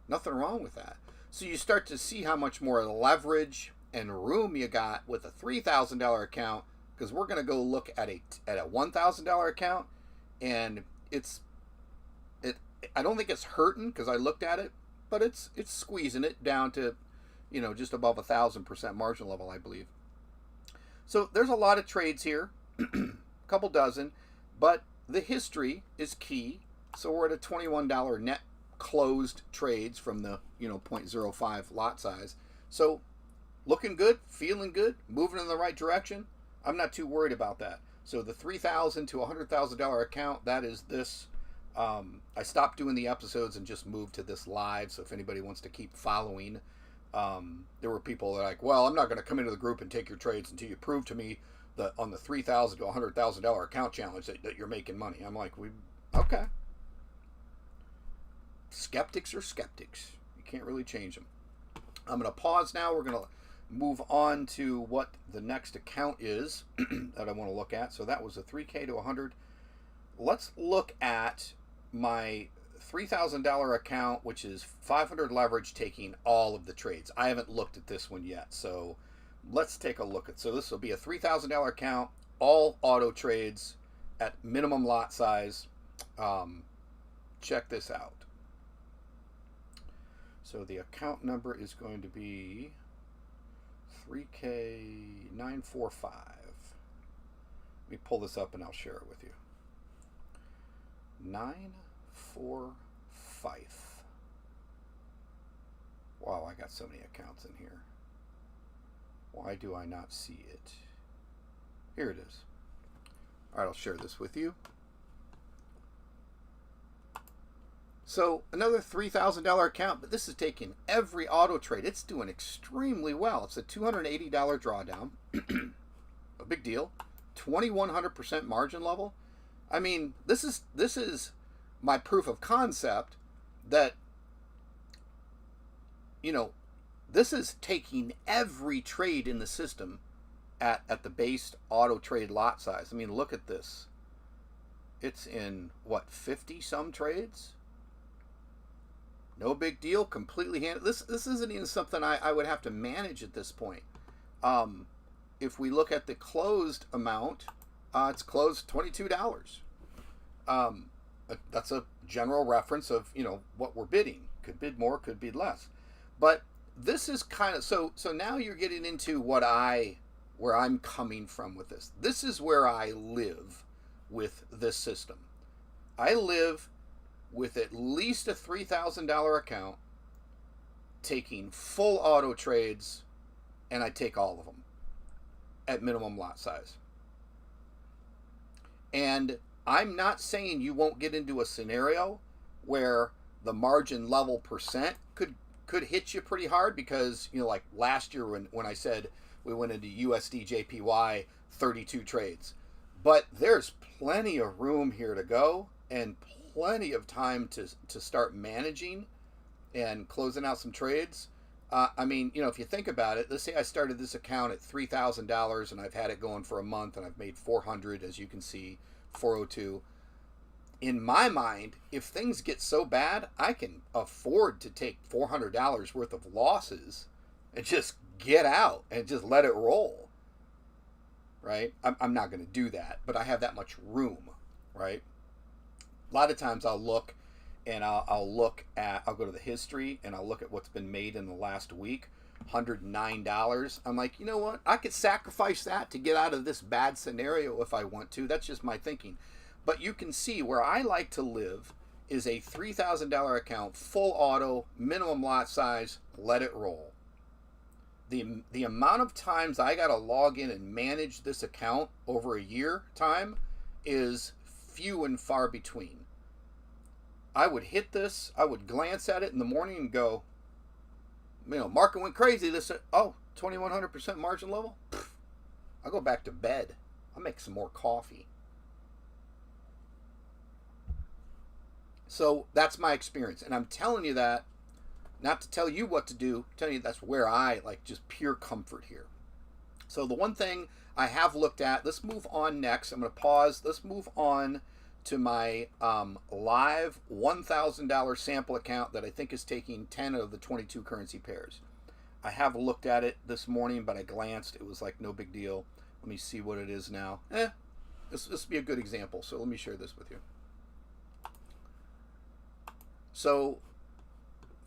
Nothing wrong with that. So you start to see how much more leverage and room you got with a $3,000 account, because we're going to go look at a $1,000 account, and I don't think it's hurting because I looked at it, but it's squeezing it down to, just above 1,000% margin level, I believe. So there's a lot of trades here, a couple dozen, but the history is key. So we're at a $21 net closed trades from the 0.05 lot size. So looking good, feeling good, moving in the right direction. I'm not too worried about that. So the $3,000 to $100,000 account, that is this. I stopped doing the episodes and just moved to this live. So if anybody wants to keep following, there were people that are like, well, I'm not going to come into the group and take your trades until you prove to me that on the $3,000 to $100,000 account challenge that you're making money. I'm like, okay. Skeptics are skeptics. You can't really change them. I'm going to pause now. We're going to move on to what the next account is that I want to look at. So that was a 3K to 100. Let's look at my $3,000 account, which is 500 leverage, taking all of the trades. I haven't looked at this one yet, so let's take a look at. So this will be a $3,000 account, all auto trades at minimum lot size. Check this out. So the account number is going to be 3K945. Let me pull this up and I'll share it with you. 945. Wow, I got so many accounts in here. Why do I not see it? Here it is. All right, I'll share this with you. So another $3,000 account, but this is taking every auto trade. It's doing extremely well. It's a $280 drawdown. A big deal. 2,100% margin level. I mean, this is my proof of concept that, this is taking every trade in the system at the base auto trade lot size. I mean, look at this. It's in, 50 some trades? No big deal, completely handled. This isn't even something I would have to manage at this point. If we look at the closed amount, it's closed $22. That's a general reference of, what we're bidding. Could bid more, could bid less. But this is kind of, so now you're getting into where I'm coming from with this. This is where I live with this system. I live with at least a $3,000 account, taking full auto trades, and I take all of them at minimum lot size. And I'm not saying you won't get into a scenario where the margin level percent could hit you pretty hard, because like last year when I said we went into USD JPY 32 trades. But there's plenty of room here to go, and plenty of time to start managing and closing out some trades. I mean, if you think about it, let's say I started this account at $3,000 and I've had it going for a month and I've made 400, as you can see, 402. In my mind, if things get so bad, I can afford to take $400 worth of losses and just get out and just let it roll, right? I'm not going to do that, but I have that much room, right? A lot of times I'll look and I'll go to the history and I'll look at what's been made in the last week. $109. I'm like, you know what? I could sacrifice that to get out of this bad scenario if I want to. That's just my thinking. But you can see where I like to live is a $3,000 account, full auto, minimum lot size, let it roll. The amount of times I got to log in and manage this account over a year time is few and far between. I would hit this, I would glance at it in the morning and go, market went crazy. 2,100% margin level? Pfft, I'll go back to bed. I'll make some more coffee. So that's my experience. And I'm telling you that, not to tell you what to do, I'm telling you that's where I like just pure comfort here. So the one thing I have looked at, let's move on next. I'm going to pause. Let's move on to my live $1,000 sample account that I think is taking 10 of the 22 currency pairs. I have looked at it this morning, but I glanced. It was like no big deal. Let me see what it is now. This will be a good example. So let me share this with you. So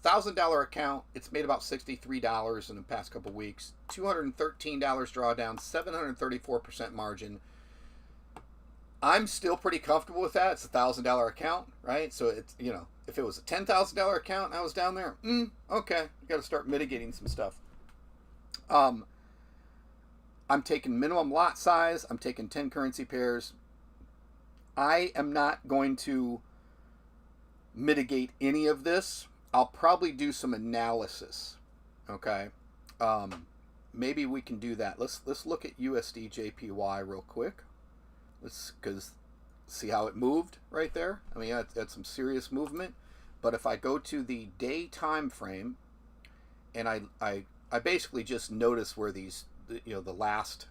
$1,000 account, it's made about $63 in the past couple weeks. $213 drawdown, 734% margin. I'm still pretty comfortable with that. It's $1,000 account, right? So it's, if it was a $10,000 account and I was down there, okay, I got to start mitigating some stuff. I'm taking minimum lot size. I'm taking 10 currency pairs. I am not going to mitigate any of this. I'll probably do some analysis. Okay. Maybe we can do that. Let's look at USD JPY real quick. Because see how it moved right there. I mean, that's some serious movement. But if I go to the day time frame, and I basically just notice where these, the last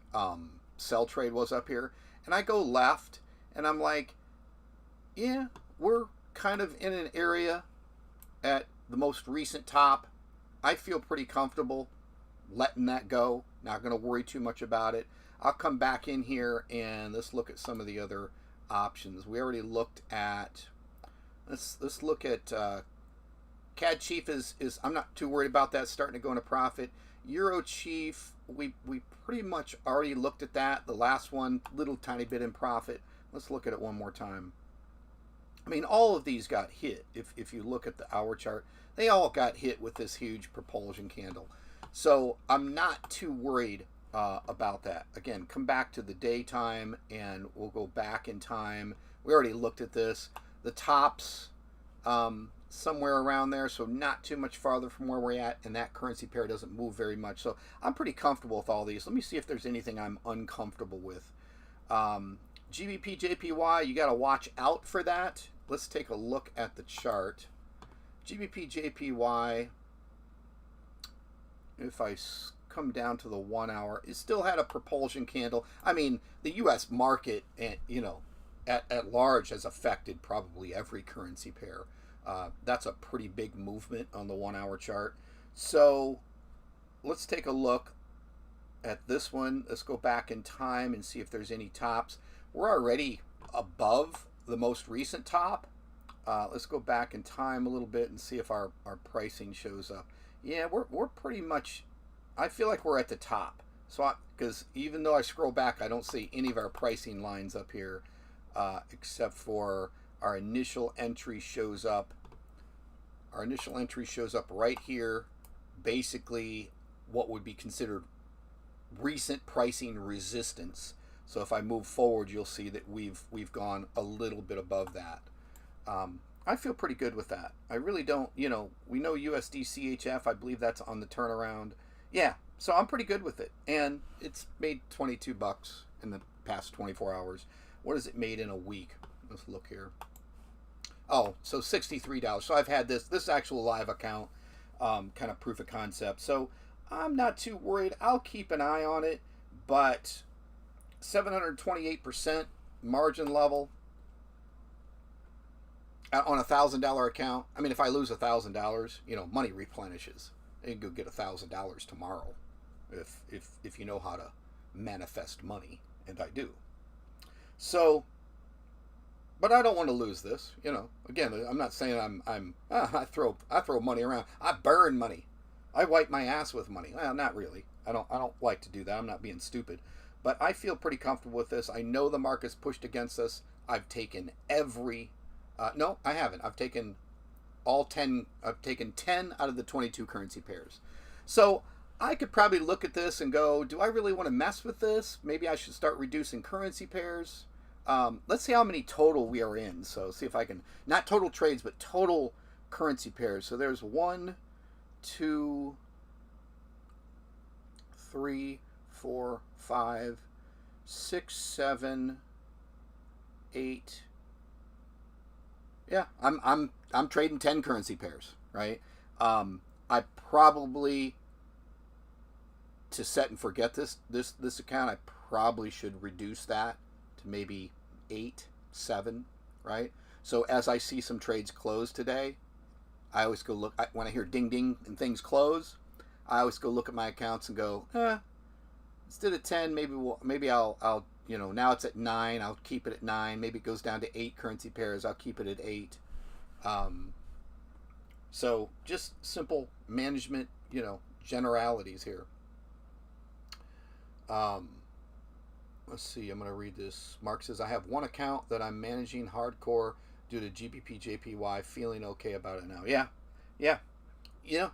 sell trade was up here, and I go left, and I'm like, yeah, we're kind of in an area at the most recent top. I feel pretty comfortable letting that go. Not going to worry too much about it. I'll come back in here and let's look at some of the other options. We already looked at, let's look at CAD Chief is I'm not too worried about that starting to go into profit. Euro Chief, we pretty much already looked at that. The last one, little tiny bit in profit. Let's look at it one more time. I mean, all of these got hit. If you look at the hour chart, they all got hit with this huge propulsion candle. So I'm not too worried about that. Again, come back to the daytime and we'll go back in time. We already looked at this. The tops somewhere around there, so not too much farther from where we're at, and that currency pair doesn't move very much. So I'm pretty comfortable with all these. Let me see if there's anything I'm uncomfortable with. GBP JPY, you got to watch out for that. Let's take a look at the chart. GBP JPY, if I come down to the 1 hour, it still had a propulsion candle. I mean, the U.S. market, and at large has affected probably every currency pair. That's a pretty big movement on the 1 hour chart. So let's take a look at this one. Let's go back in time and see if there's any tops. We're already above the most recent top. Let's go back in time a little bit and see if our pricing shows up. Yeah, we're pretty much, I feel like we're at the top. So because even though I scroll back, I don't see any of our pricing lines up here, except for our initial entry shows up. Our initial entry shows up right here, basically what would be considered recent pricing resistance. So if I move forward, you'll see that we've gone a little bit above that. I feel pretty good with that. I really don't, we know USD CHF, I believe that's on the turnaround. Yeah, so I'm pretty good with it. And it's made 22 bucks in the past 24 hours. What has it made in a week? Let's look here. Oh, so $63. So I've had this actual live account, kind of proof of concept. So I'm not too worried. I'll keep an eye on it, but 728% margin level on a $1,000 account. I mean, if I lose $1,000, money replenishes. You can go get $1,000 tomorrow, if you know how to manifest money, and I do. So, but I don't want to lose this. Again, I'm not saying I throw money around. I burn money. I wipe my ass with money. Well, not really. I don't like to do that. I'm not being stupid. But I feel pretty comfortable with this. I know the market's pushed against us. I've taken no, I haven't. I've taken all 10. I've taken 10 out of the 22 currency pairs. So I could probably look at this and go, do I really want to mess with this? Maybe I should start reducing currency pairs. Let's see how many total we are in. So see if I can, not total trades, but total currency pairs. So there's 1, 2, 3, 4, 5, 6, 7, 8. Yeah, I'm trading 10 currency pairs, right? I probably, to set and forget this account, I probably should reduce that to maybe 8, 7, right? So as I see some trades close today, I always go look. When I hear ding ding and things close, I always go look at my accounts and go, instead of 10, maybe I'll now it's at 9. I'll keep it at 9. Maybe it goes down to 8 currency pairs. I'll keep it at 8. So just simple management, generalities here. Let's see. I'm going to read this. Mark says, I have one account that I'm managing hardcore due to GBP JPY. Feeling okay about it now. Yeah. Yeah. Yeah.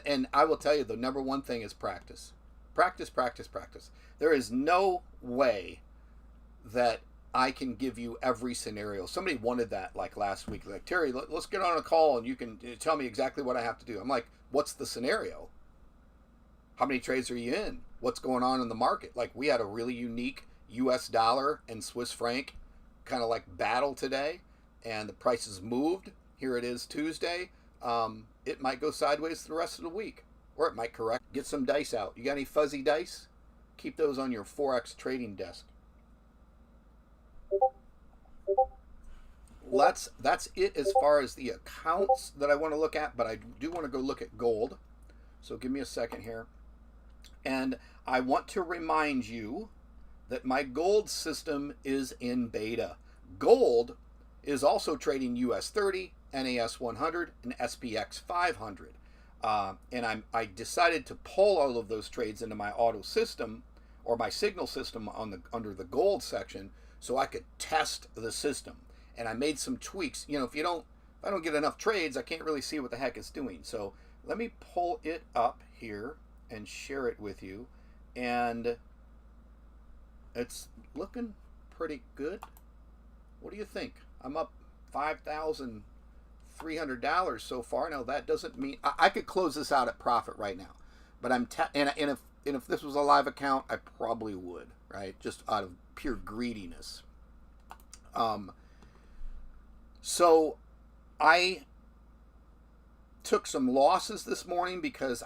And I will tell you, the number one thing is practice. Practice, practice, practice. There is no way that I can give you every scenario. Somebody wanted that like last week. Like, Terry, let's get on a call and you can tell me exactly what I have to do. I'm like, what's the scenario? How many trades are you in? What's going on in the market? Like, we had a really unique US dollar and Swiss franc kind of like battle today, and the prices moved. Here it is Tuesday. It might go sideways the rest of the week, or it might correct. Get some dice out. You got any fuzzy dice? Keep those on your Forex trading desk. That's it as far as the accounts that I want to look at, but I do want to go look at gold. So give me a second here. And I want to remind you that my gold system is in beta. Gold is also trading US 30, NAS 100, and SPX 500. And I decided to pull all of those trades into my auto system or my signal system under the gold section so I could test the system. And I made some tweaks. You know, if I don't get enough trades, I can't really see what the heck it's doing. So let me pull it up here and share it with you. And it's looking pretty good. What do you think? I'm up $5,300 so far. Now that doesn't mean I could close this out at profit right now, but and if this was a live account, I probably would, right? Just out of pure greediness. So I took some losses this morning because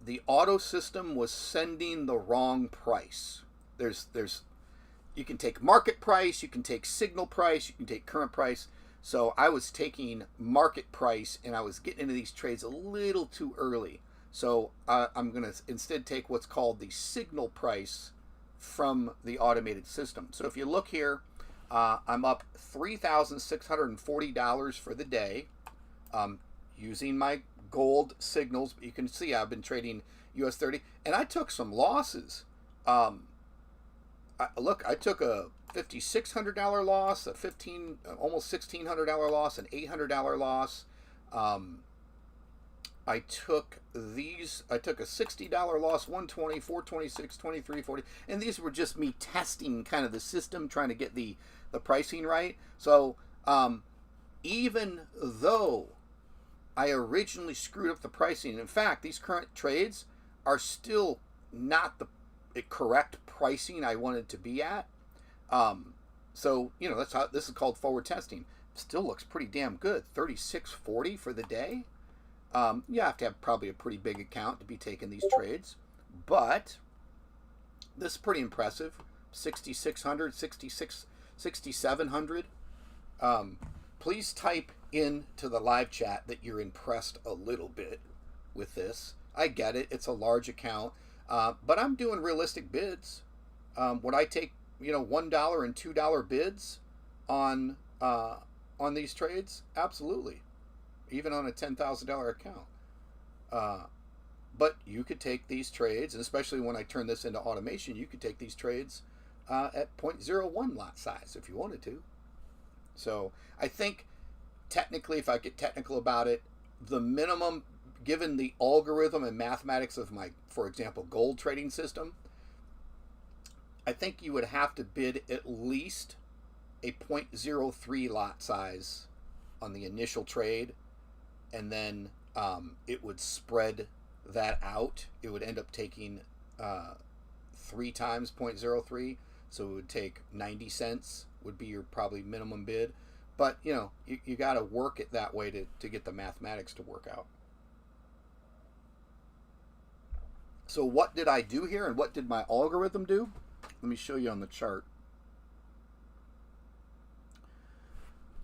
the auto system was sending the wrong price. You can take market price, you can take signal price, you can take current price. So I was taking market price and I was getting into these trades a little too early. So I'm going to instead take what's called the signal price from the automated system. So if you look here, I'm up $3,640 for the day using my gold signals. You can see I've been trading US 30, and I took some losses. I took a $5,600 loss, almost $1,600 loss, an $800 loss. I took a $60 loss, 120, 426, 23, 40, and these were just me testing kind of the system, trying to get the pricing right. So even though I originally screwed up the pricing, in fact, these current trades are still not the correct pricing I wanted to be at. So that's how this is called forward testing. Still looks pretty damn good. 36.40 for the day. You have to have probably a pretty big account to be taking these trades, but this is pretty impressive. 6,600, 6,700. Please type into the live chat that you're impressed a little bit with this. I get it. It's a large account, but I'm doing realistic bids. Would I take $1 and $2 bids on these trades? Absolutely. Even on a $10,000 account. But you could take these trades, and especially when I turn this into automation, you could take these trades at 0.01 lot size if you wanted to. So I think technically, if I get technical about it, the minimum, given the algorithm and mathematics of my, for example, gold trading system, I think you would have to bid at least a 0.03 lot size on the initial trade, and then it would spread that out. It would end up taking 3 times 0.03, so it would take 90 cents would be your probably minimum bid. But you got to work it that way to get the mathematics to work out. So what did I do here, and what did my algorithm do? Let me show you on the chart.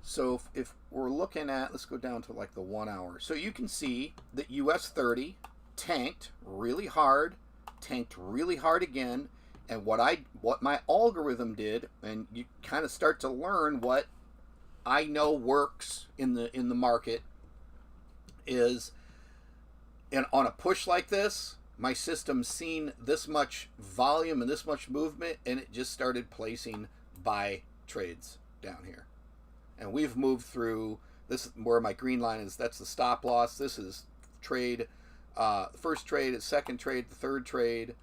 So if we're looking at, let's go down to like the 1 hour. So you can see that US 30 tanked really hard again. And what my algorithm did, and you kind of start to learn what I know works in the market, is on a push like this, my system seen this much volume and this much movement, and it just started placing buy trades down here. And we've moved through this where my green line is. That's the stop loss. This is trade, first trade, second trade, the third trade.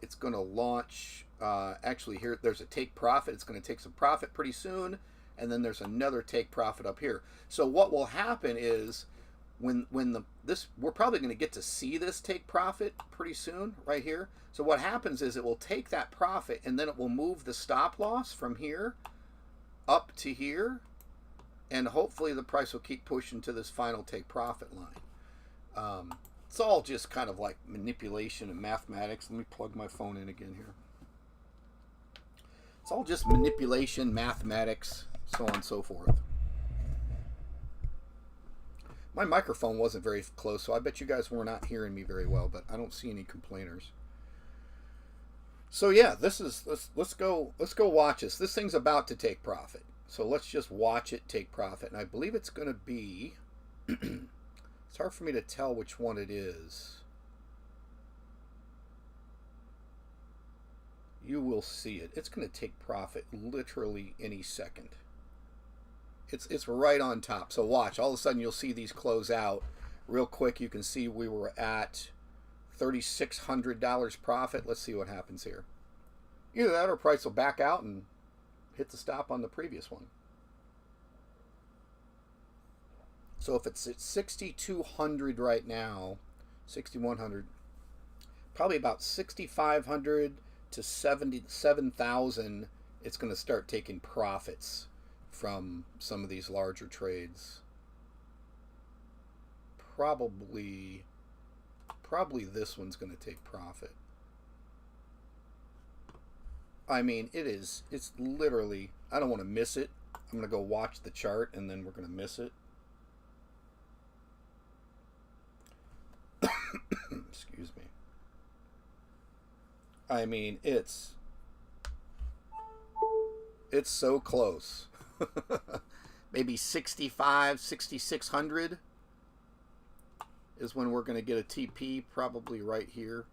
It's going to launch. Actually, here there's a take profit. It's going to take some profit pretty soon, and then there's another take profit up here. So what will happen is when we're probably going to get to see this take profit pretty soon right here. So what happens is it will take that profit, and then it will move the stop loss from here up to here, and hopefully the price will keep pushing to this final take profit line. It's all just kind of like manipulation and mathematics. Let me plug my phone in again here. It's all just manipulation, mathematics, so on and so forth. My microphone wasn't very close, so I bet you guys were not hearing me very well, but I don't see any complainers. So yeah, let's go watch this. This thing's about to take profit. So let's just watch it take profit. And I believe it's going to be it's hard for me to tell which one it is. You will see it. It's going to take profit literally any second. It's right on top. So watch. All of a sudden you'll see these close out real quick. You can see we were at $3,600 profit. Let's see what happens here. Either that or price will back out and hit the stop on the previous one. So if it's at 6,200 right now, 6,100, probably about 6,500 to 77,000, it's going to start taking profits from some of these larger trades. Probably this one's going to take profit. I mean, it's literally, I don't want to miss it. I'm going to go watch the chart and then we're going to miss it. Excuse me. I mean, it's so close. Maybe 65, 6,600 is when we're going to get a TP, probably right here.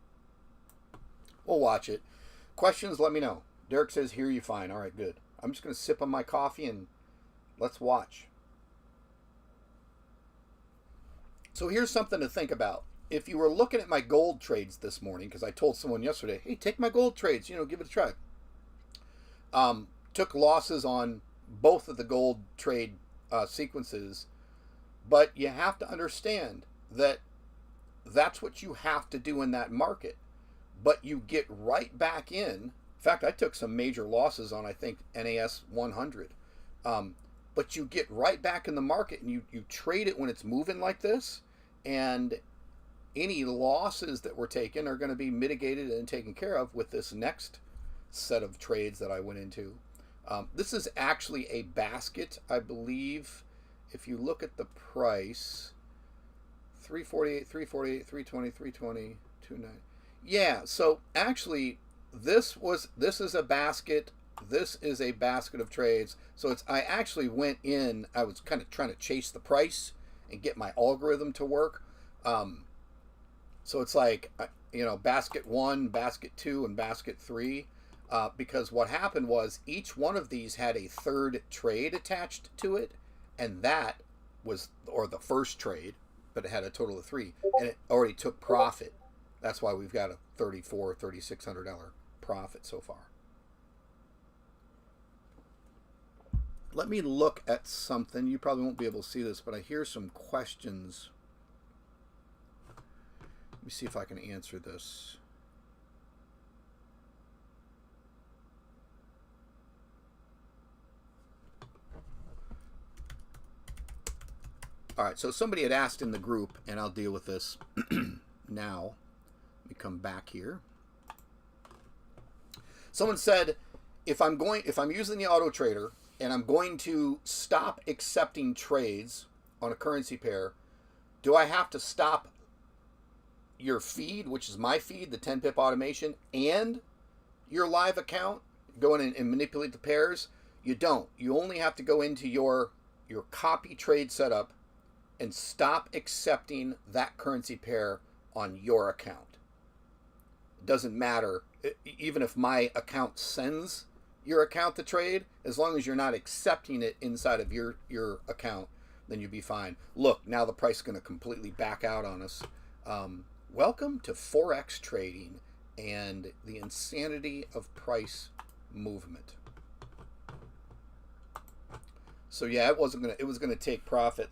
We'll watch it. Questions, let me know. Derek says, hear you fine. All right, good. I'm just going to sip on my coffee and let's watch. So here's something to think about. If you were looking at my gold trades this morning, because I told someone yesterday, hey, take my gold trades, give it a try. Took losses on both of the gold trade sequences, but you have to understand that that's what you have to do in that market. But you get right back in. In fact, I took some major losses on, I think, NAS 100. But you get right back in the market and you trade it when it's moving like this, and any losses that were taken are going to be mitigated and taken care of with this next set of trades that I went into. This is actually a basket, I believe. If you look at the price, 348, 348, 320, 320, 29. Yeah, so actually this is a basket. This is a basket of trades. So I actually went in, I was kind of trying to chase the price and get my algorithm to work. So it's like, basket 1, basket 2, and basket 3. Because what happened was each one of these had a third trade attached to it, and that was, or the first trade, but it had a total of 3, and it already took profit. That's why we've got a $3,400, $3,600 profit so far. Let me look at something. You probably won't be able to see this, but I hear some questions. Let me see if I can answer this. All right, so somebody had asked in the group, and I'll deal with this now. Let me come back here. Someone said, if I'm using the auto trader and I'm going to stop accepting trades on a currency pair, do I have to stop your feed, which is my feed, the 10 pip automation, and your live account, go in and manipulate the pairs? You don't. You only have to go into your copy trade setup and stop accepting that currency pair on your account. doesn't matter. Even if my account sends your account to trade, as long as you're not accepting it inside of your account, then you'll be fine. Look, now the price is going to completely back out on us. Welcome to Forex trading and the insanity of price movement. So yeah, it was gonna take profit.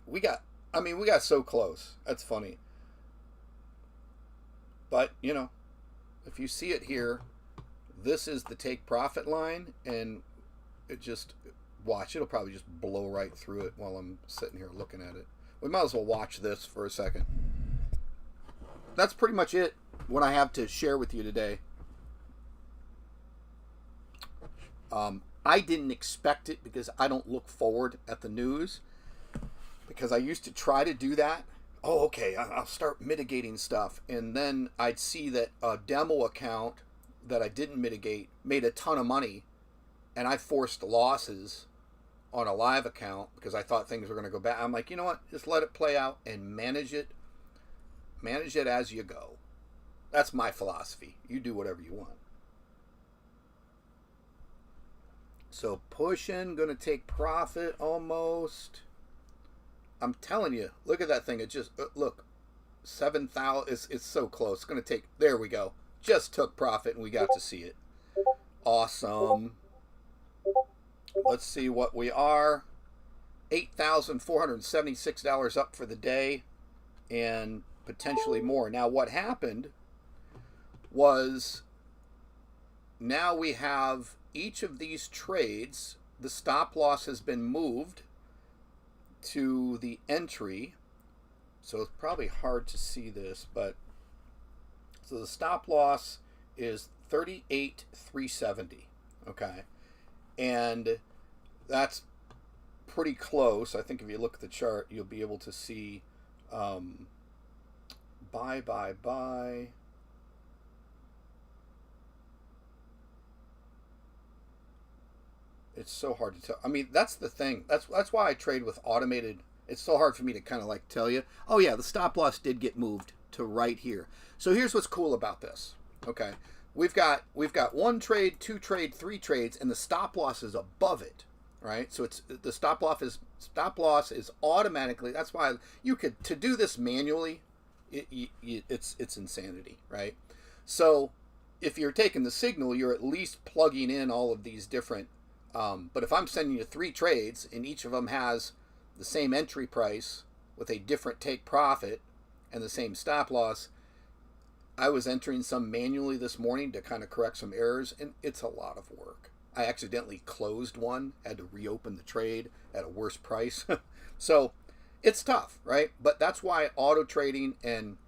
We got so close. That's funny. But you know, if you see it here, this is the take profit line, and it just, watch, it'll probably just blow right through it while I'm sitting here looking at it. We might as well watch this for a second. That's pretty much it, what I have to share with you today. I didn't expect it because I don't look forward at the news, because I used to try to do that. Oh, okay, I'll start mitigating stuff, and then I'd see that a demo account that I didn't mitigate made a ton of money, and I forced losses on a live account because I thought things were going to go bad. I'm like, you know what? Just let it play out and manage it as you go. That's my philosophy. You do whatever you want. So pushing, going to take profit almost. I'm telling you, look at that thing. It just, look, 7,000. It's so close. It's going to take, there we go. Just took profit and we got to see it. Awesome. Let's see what we are. $8,476 up for the day and potentially more. Now what happened was, now we have each of these trades, the stop loss has been moved to the entry. So it's probably hard to see this, but so the stop loss is 38,370. Okay. And that's pretty close. I think if you look at the chart, you'll be able to see buy. It's so hard to tell. I mean, that's the thing. That's why I trade with automated. It's so hard for me to kind of like tell you, oh yeah, the stop loss did get moved to right here. So here's what's cool about this. Okay. We've got one trade, two trade, three trades, and the stop loss is above it, right? So it's the stop loss is automatically. That's why you could, to do this manually, it's insanity, right? So if you're taking the signal, you're at least plugging in all of these different. But if I'm sending you three trades and each of them has the same entry price with a different take profit and the same stop loss, I was entering some manually this morning to kind of correct some errors, and it's a lot of work. I accidentally closed one, had to reopen the trade at a worse price. So it's tough, right? But that's why auto trading and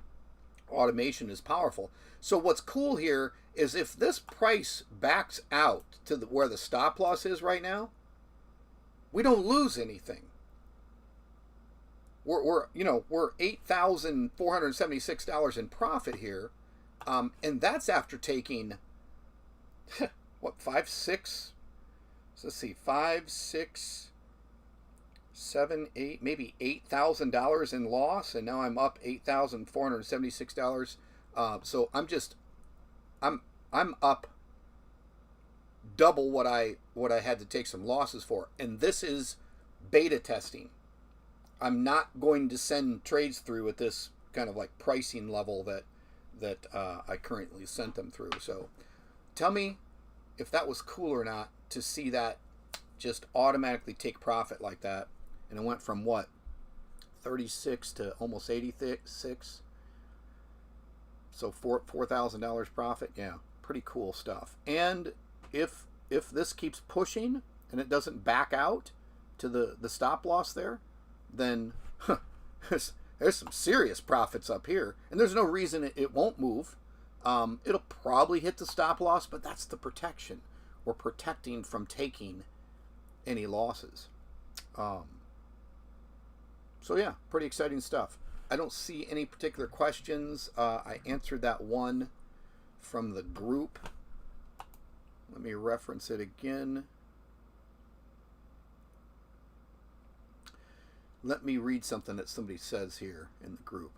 automation is powerful. So what's cool here is if this price backs out to where the stop loss is right now, we don't lose anything. We're $8,476 in profit here, and that's after taking what, 5, 6? So let's see, 5, 6, 7, 8, maybe $8,000 in loss, and now I'm up $8,476. So I'm up double what I had to take some losses for, and this is beta testing. I'm not going to send trades through at this kind of like pricing level that I currently sent them through. So tell me if that was cool or not to see that just automatically take profit like that. And it went from what, 36 to almost 86. So $4,000 profit. Yeah, pretty cool stuff. And if this keeps pushing and it doesn't back out to the stop loss there, then there's some serious profits up here, and there's no reason it won't move. It'll probably hit the stop loss, but that's the protection. We're protecting from taking any losses. So yeah, pretty exciting stuff. I don't see any particular questions. I answered that one from the group. Let me reference it again. Let me read something that somebody says here in the group.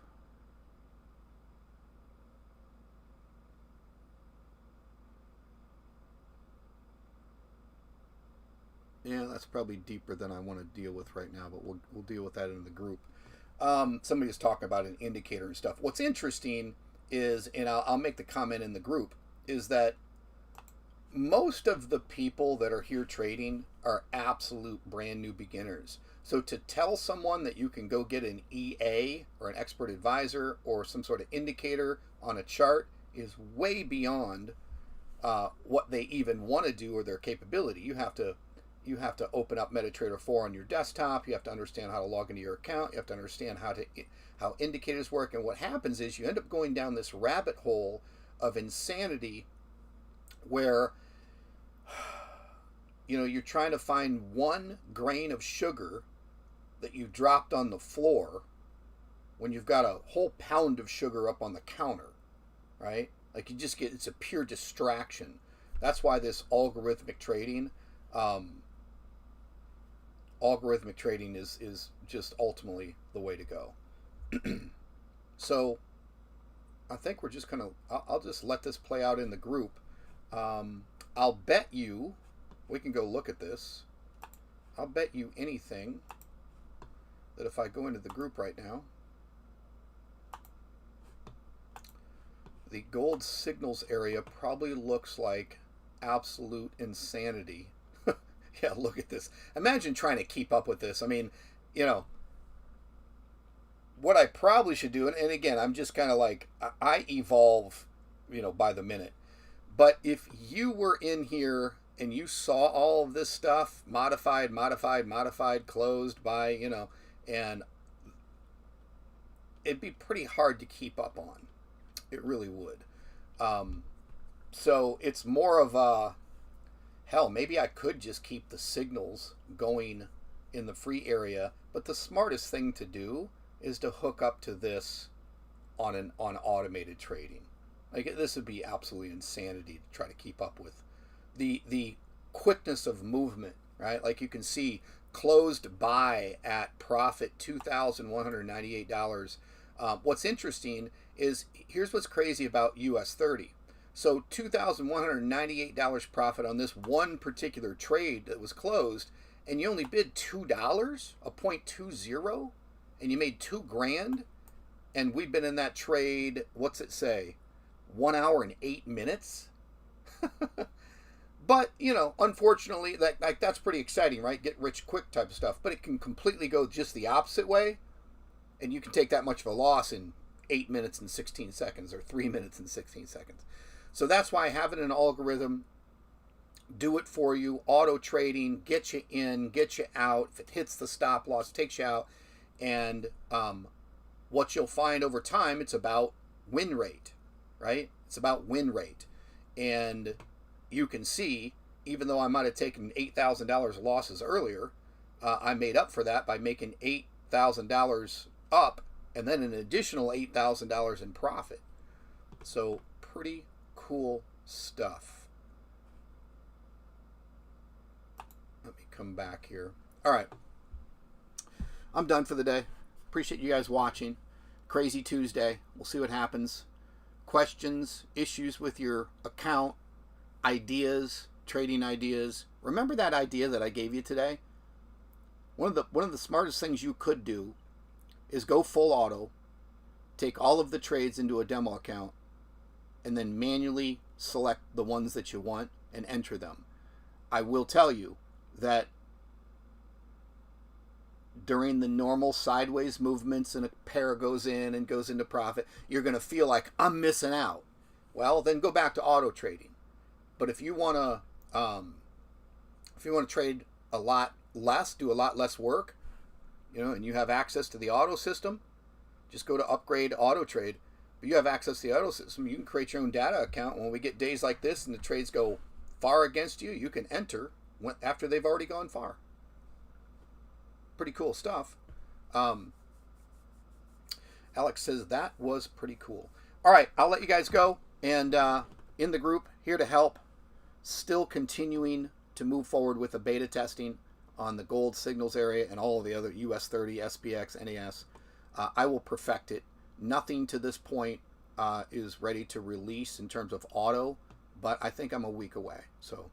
Yeah, that's probably deeper than I want to deal with right now, but we'll deal with that in the group. Somebody was talking about an indicator and stuff. What's interesting is, and I'll make the comment in the group, is that most of the people that are here trading are absolute brand new beginners. So to tell someone that you can go get an EA or an expert advisor or some sort of indicator on a chart is way beyond what they even want to do or their capability. You have to open up MetaTrader 4 on your desktop. You have to understand how to log into your account. You have to understand how indicators work. And what happens is you end up going down this rabbit hole of insanity where you're trying to find 1 grain of sugar that you dropped on the floor when you've got a whole pound of sugar up on the counter, right? Like it's a pure distraction. That's why this algorithmic trading is just ultimately the way to go. So I think we're just I'll just let this play out in the group. I'll bet you, we can go look at this. I'll bet you anything that if I go into the group right now, the gold signals area probably looks like absolute insanity. Yeah, look at this. Imagine trying to keep up with this. I mean, what I probably should do, and again, I'm just kind of like, I evolve, by the minute. But if you were in here and you saw all of this stuff, modified, closed by, and it'd be pretty hard to keep up on. It really would. So it's more of a, hell, maybe I could just keep the signals going in the free area, but the smartest thing to do is to hook up to this on automated trading. Like, this would be absolutely insanity to try to keep up with the quickness of movement, right? Like you can see closed by at profit $2,198. What's interesting is, here's what's crazy about US 30. So $2,198 profit on this one particular trade that was closed, and you only bid $2, a 0.20, and you made $2,000, and we've been in that trade, what's it say, 1 hour and 8 minutes? But, unfortunately, that's pretty exciting, right? Get rich quick type of stuff. But it can completely go just the opposite way, and you can take that much of a loss in 8 minutes and 16 seconds or 3 minutes and 16 seconds. So that's why having an algorithm do it for you, auto trading, get you in, get you out. If it hits the stop loss, takes you out. And what you'll find over time, it's about win rate, right? It's about win rate. And you can see, even though I might have taken $8,000 losses earlier, I made up for that by making $8,000 up and then an additional $8,000 in profit. So pretty cool stuff. Let me come back here. All right. I'm done for the day. Appreciate you guys watching. Crazy Tuesday. We'll see what happens. Questions, issues with your account, ideas, trading ideas. Remember that idea that I gave you today? One of the smartest things you could do is go full auto, take all of the trades into a demo account, and then manually select the ones that you want and enter them. I will tell you that during the normal sideways movements and a pair goes in and goes into profit, you're going to feel like I'm missing out. Well, then go back to auto trading. But if you want to trade a lot less, do a lot less work, and you have access to the auto system, just go to upgrade auto trade. But you have access to the auto system. You can create your own data account. When we get days like this and the trades go far against you, you can enter after they've already gone far. Pretty cool stuff. Alex says that was pretty cool. All right, I'll let you guys go. And in the group, here to help. Still continuing to move forward with the beta testing on the gold signals area and all of the other US 30, SPX, NAS. I will perfect it. Nothing to this point is ready to release in terms of auto, but I think I'm a week away. So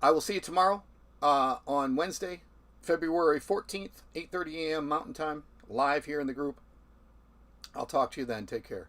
I will see you tomorrow. on Wednesday, February 14th, 8:30 a.m. Mountain Time, live here in the group. I'll talk to you then. Take care.